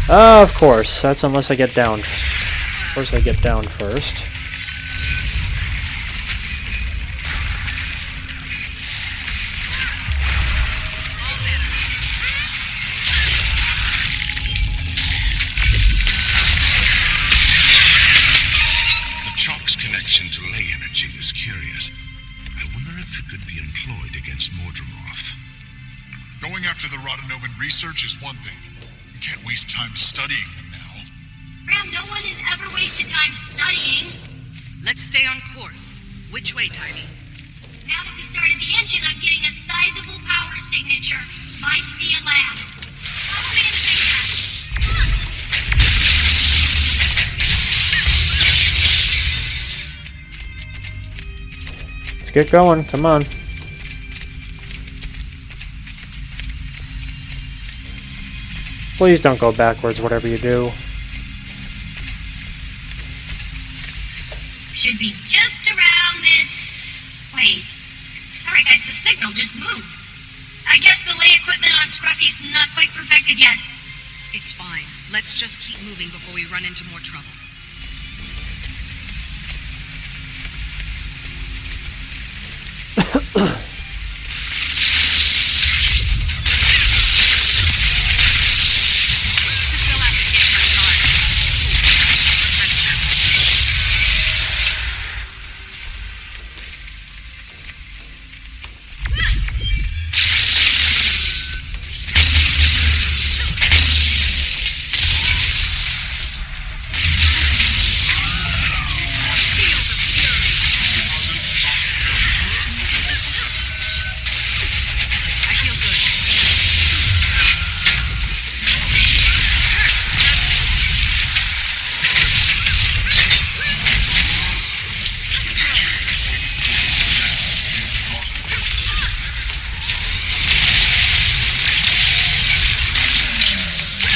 Of course, that's unless I get down. Of course I get down first. The chalk's connection to ley energy is curious. I wonder if it could be employed against Mordremoth. Going after the Rodanovan research is one thing. We can't waste time studying them now. Graham, no one has ever wasted time studying. Let's stay on course. Which way, Tiny? Now that we started the engine, I'm getting a sizable power signature. Might be a lab. Follow me in the big house. get going. Come on. Please don't go backwards, whatever you do. Should be just around this... Wait. Sorry guys, the signal just moved. I guess the lay equipment on Scruffy's not quite perfected yet. It's fine. Let's just keep moving before we run into more trouble.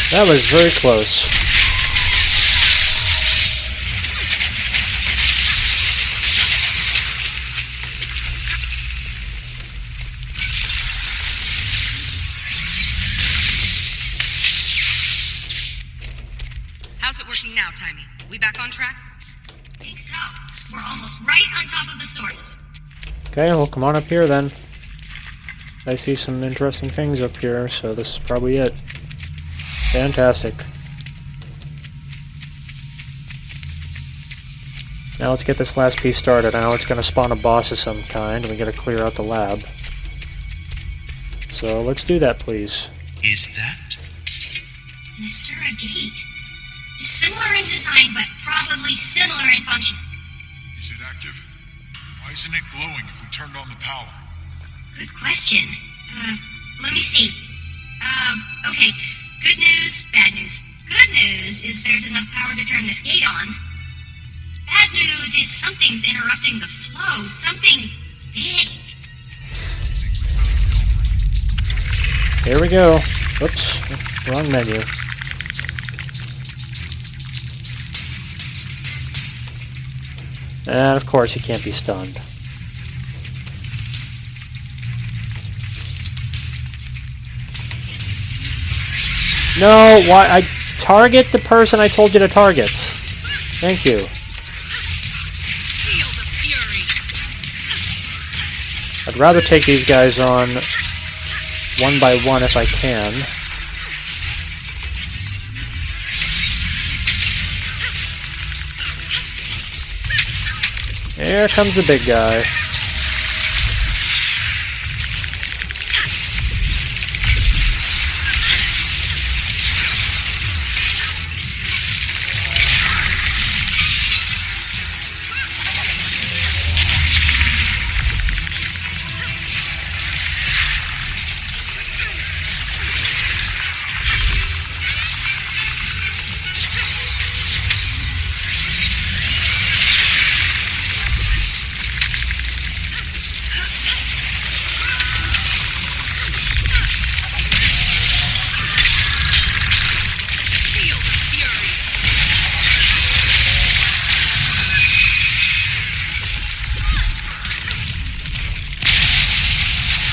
That was very close. How's it working now, Timey? We back on track? Think so. We're almost right on top of the source. Okay, well, come on up here then. I see some interesting things up here, so this is probably it. Fantastic. Now let's get this last piece started. Now it's going to spawn a boss of some kind, and we got to clear out the lab. So let's do that, please. Is that? Mesmer gate. Similar in design, but probably similar in function. Is it active? Why isn't it glowing if we turned on the power? Good question. Let me see. Okay. Good news, bad news. Good news is there's enough power to turn this gate on. Bad news is something's interrupting the flow. Something big. Here we go. Oops, wrong menu. And of course he can't be stunned. No, why? I target the person I told you to target. Thank you. Feel the fury. I'd rather take these guys on one by one if I can. Here comes the big guy.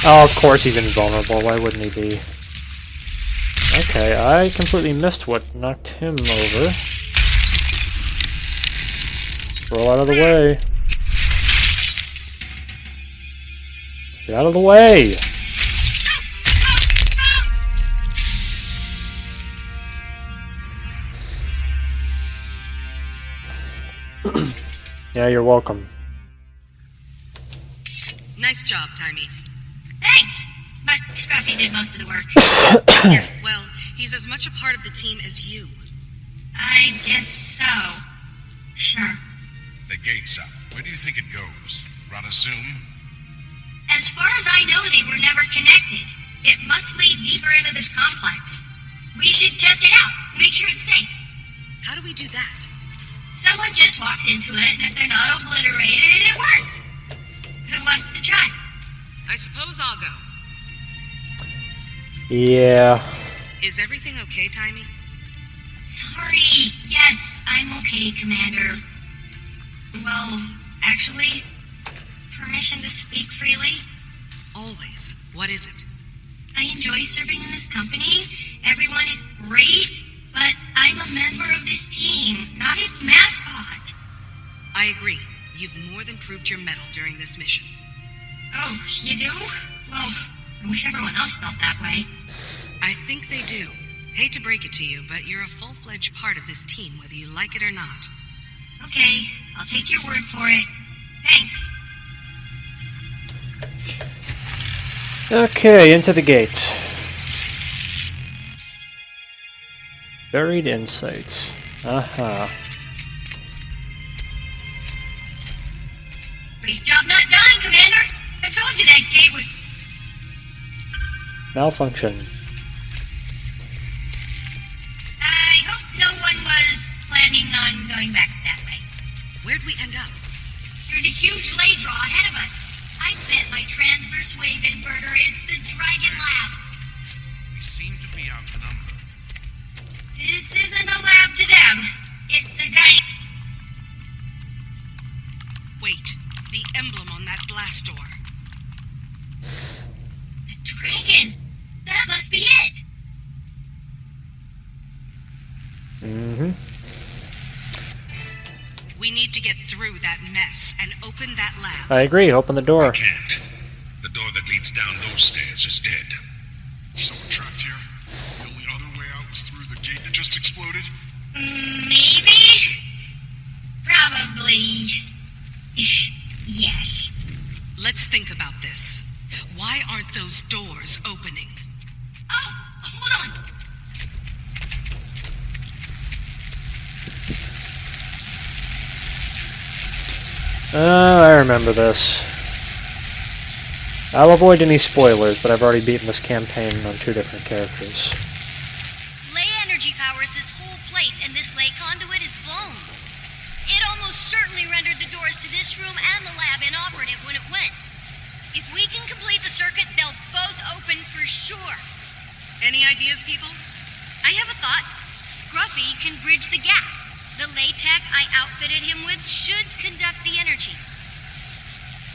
Oh, of course he's invulnerable. Why wouldn't he be? Okay, I completely missed what knocked him over. Roll out of the way. Get out of the way! Yeah, you're welcome. Nice job, Timey. Thanks. But Scruffy did most of the work. Yeah, well, he's as much a part of the team as you. I guess so. Sure. The gate's up. Where do you think it goes? Radasum? As far as I know, they were never connected. It must lead deeper into this complex. We should test it out. Make sure it's safe. How do we do that? Someone just walks into it, and if they're not obliterated, it works. wants to try? I suppose I'll go. Yeah. Is everything okay, Timey? Sorry. Yes, I'm okay, Commander. Well, actually, permission to speak freely? Always. What is it? I enjoy serving in this company. Everyone is great, but I'm a member of this team, not its mascot. I agree. You've more than proved your mettle during this mission. Oh, you do? Well, I wish everyone else felt that way. I think they do. Hate to break it to you, but you're a full-fledged part of this team, whether you like it or not. Okay, I'll take your word for it. Thanks. Okay, into the gate. Buried insights. Aha. Great job not dying, Commander. I told you that gate would... Malfunction. I hope no one was planning on going back that way. Where'd we end up? There's a huge ley draw ahead of us. I bet my transverse wave inverter. It's the Dragon Lab. We seem to be outnumbered. This isn't a lab to them. It's a dining. Wait. The emblem on that blast door. A dragon. That must be it. Mm-hmm. We need to get through that mess and open that lab. I agree. Open the door. Can't. The door that leads down those stairs is dead. Someone trapped here? The only other way out was through the gate that just exploded? Maybe? Probably. Yes. Let's think about this. Why aren't those doors opening? Oh, hold on. I remember this. I'll avoid any spoilers, but I've already beaten this campaign on 2 different characters. Ley energy powers this whole place, and this ley conduit is blown. It almost certainly rendered the doors to this room and the lab inoperative when it went. If we can complete the circuit, they'll both open for sure. Any ideas, people? I have a thought. Scruffy can bridge the gap. The ley tech I outfitted him with should conduct the energy.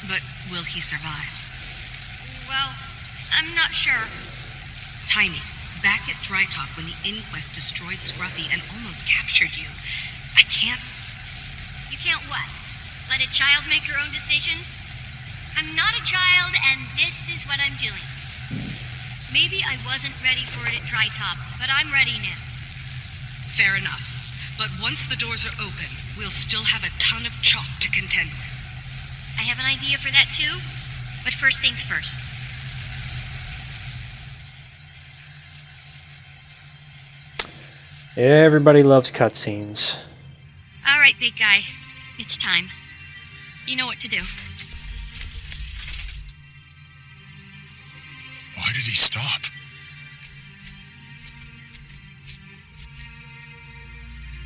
But will he survive? Well, I'm not sure. Timey, back at Dry Top when the Inquest destroyed Scruffy and almost captured you. I can't... You can't what? Let a child make her own decisions? I'm not a child, and this is what I'm doing. Maybe I wasn't ready for it at Dry Top, but I'm ready now. Fair enough. But once the doors are open, we'll still have a ton of chalk to contend with. I have an idea for that too, but first things first. Everybody loves cutscenes. All right, big guy. It's time. You know what to do. Why did he stop?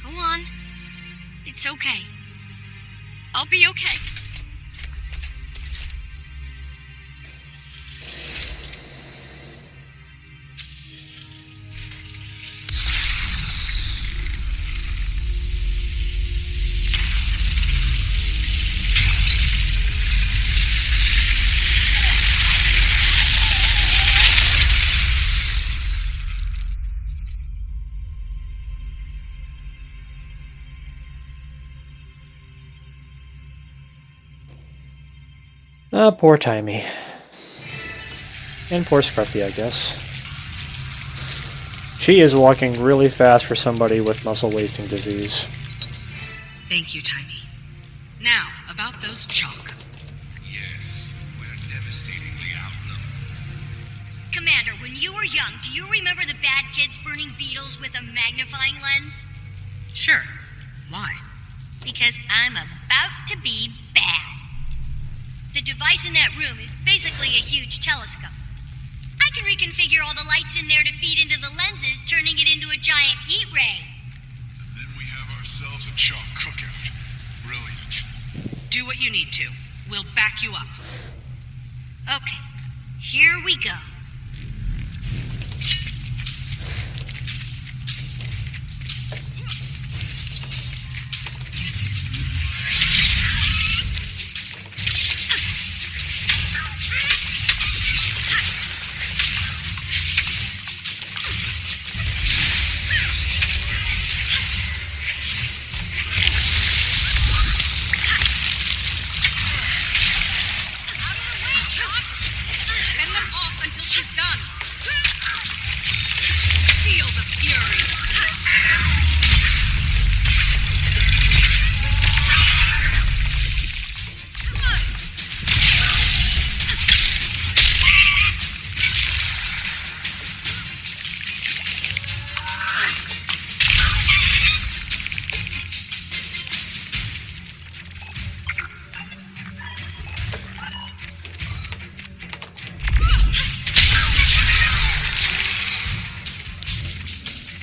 Go on. It's okay. I'll be okay. Poor Timey. And poor Scruffy, I guess. She is walking really fast for somebody with muscle wasting disease. Thank you, Timey. Now, about those chalk. Yes, we're devastatingly outnumbered. Commander, when you were young, do you remember the bad kids burning beetles with a magnifying lens? Sure. Why? Because I'm about to be bad. The device in that room is basically a huge telescope. I can reconfigure all the lights in there to feed into the lenses, turning it into a giant heat ray. And then we have ourselves a chalk cookout. Brilliant. Do what you need to. We'll back you up. Okay, here we go.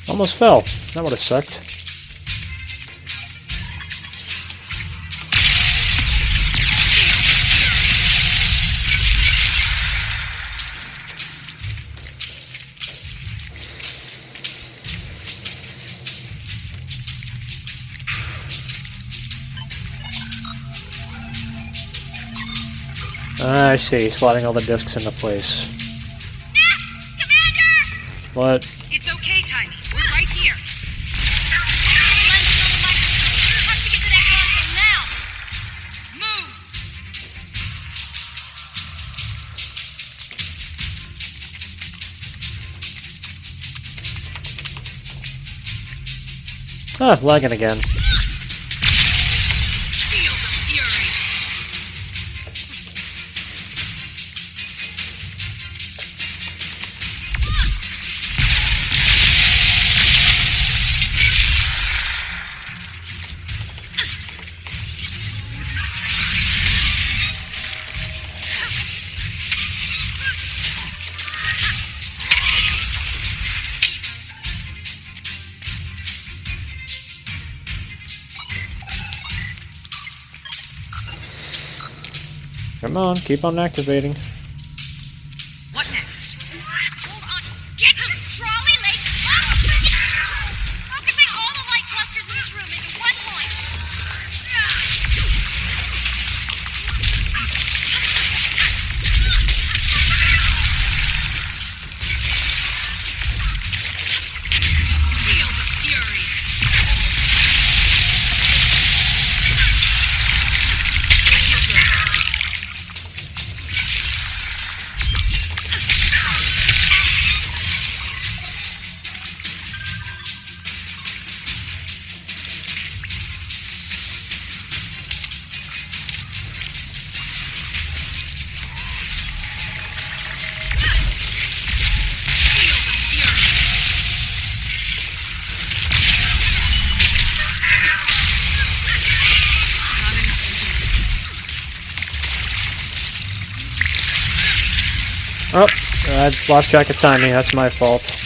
Almost fell. That would have sucked. I see. Slotting all the discs into place. Commander! What? It's okay, Tiny. We're right here. You have to get to that console now. Move! Ah, lagging again. Feel the fury. Come on, keep on activating. What next? Hold on. Get your trolley legs up! Focusing all the light clusters in this room into one point. Feel the fury. Not enough endurance. Oh, I lost track of timing. That's my fault.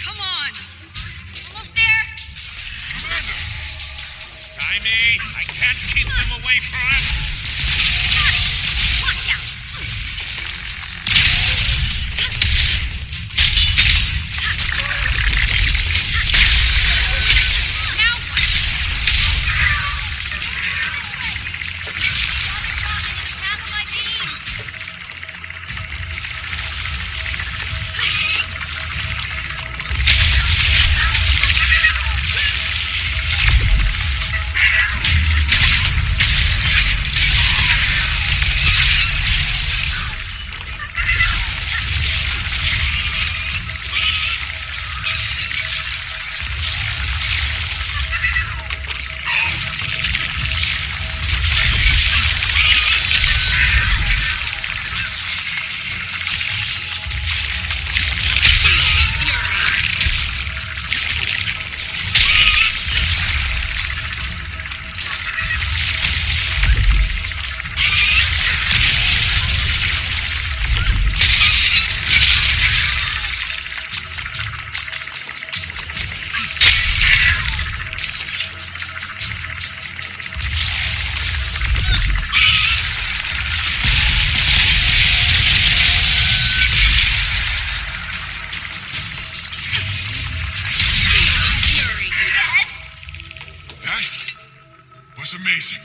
Come on! Almost there. Timey, I can't keep them away forever. Watch out! Now what? Talking in the path of my beam. was amazing.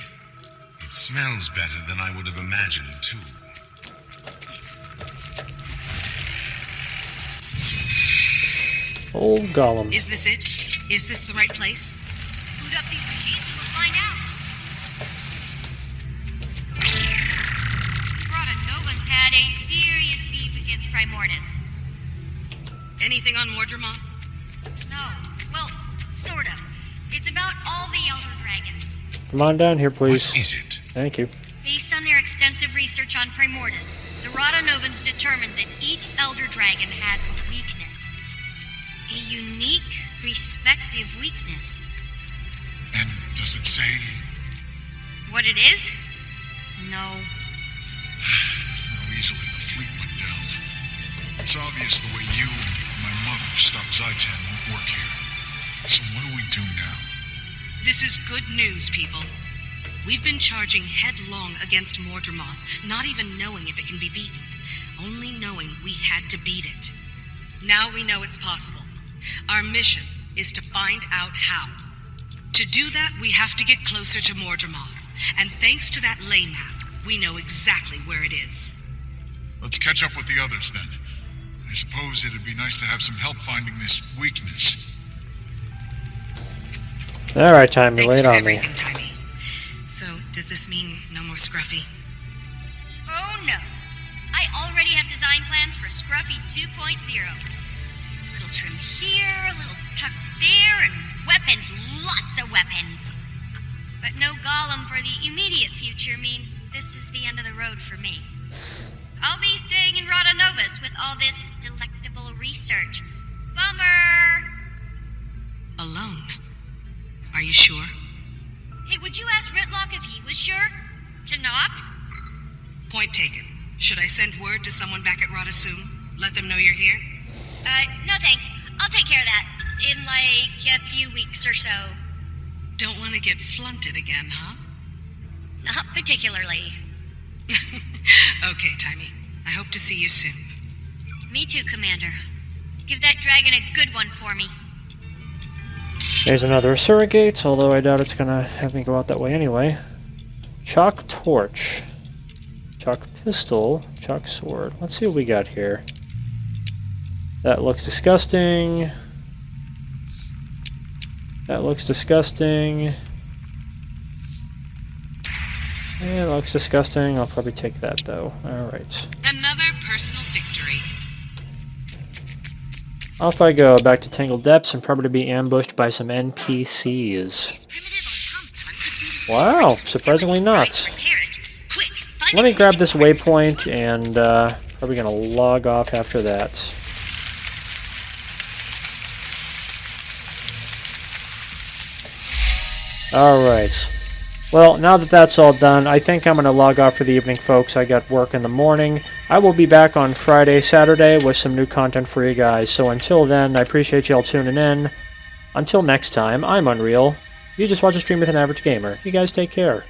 It smells better than I would have imagined, too. Old Gollum. Is this it? Is this the right place? Boot up these machines and we'll find out. These Rotanovans had a serious beef against Primordus. Anything on Mordremoth? No, well, sort of. It's about all the Elder Dragons. Come on down here, please. What is it? Thank you. Based on their extensive research on Primordus, the Rotanovans determined that each Elder Dragon had a weakness. A unique, respective weakness. And does it say? What it is? No. How easily the fleet went down. It's obvious the way you and my mother stopped Zaitan won't work here. So what do we do now? This is good news, people. We've been charging headlong against Mordremoth, not even knowing if it can be beaten. Only knowing we had to beat it. Now we know it's possible. Our mission is to find out how. To do that, we have to get closer to Mordremoth. And thanks to that ley map, we know exactly where it is. Let's catch up with the others then. I suppose it'd be nice to have some help finding this weakness. Alright, Timmy, Thanks lay it for on me. everything, Timmy. So, does this mean no more Scruffy? Oh no. I already have design plans for Scruffy 2.0. Little trim here, a little tuck there, and weapons, lots of weapons. But no Gollum for the immediate future means this is the end of the road for me. I'll be staying in Rotanovus with all this delectable research. Bummer! Alone? Are you sure? Hey, would you ask Ritlock if he was sure? To knock? Point taken. Should I send word to someone back at Rota soon? Let them know you're here? No thanks. I'll take care of that. In like a few weeks or so. Don't want to get flunted again, huh? Not particularly. Okay, Timey. I hope to see you soon. Me too, Commander. Give that dragon a good one for me. There's another surrogate, although I doubt it's gonna have me go out that way anyway. Chalk torch. Chalk pistol. Chalk sword. Let's see what we got here. That looks disgusting. That looks disgusting. Yeah, it looks disgusting. I'll probably take that though. Alright. Another personal victory. Off I go, back to Tangled Depths, and probably to be ambushed by some NPCs. Wow, surprisingly not. Let me grab this waypoint, and probably gonna log off after that. Alright. Well, now that that's all done, I think I'm going to log off for the evening, folks. I got work in the morning. I will be back on Friday, Saturday with some new content for you guys. So until then, I appreciate y'all tuning in. Until next time, I'm Unreal. You just watch a stream with an average gamer. You guys take care.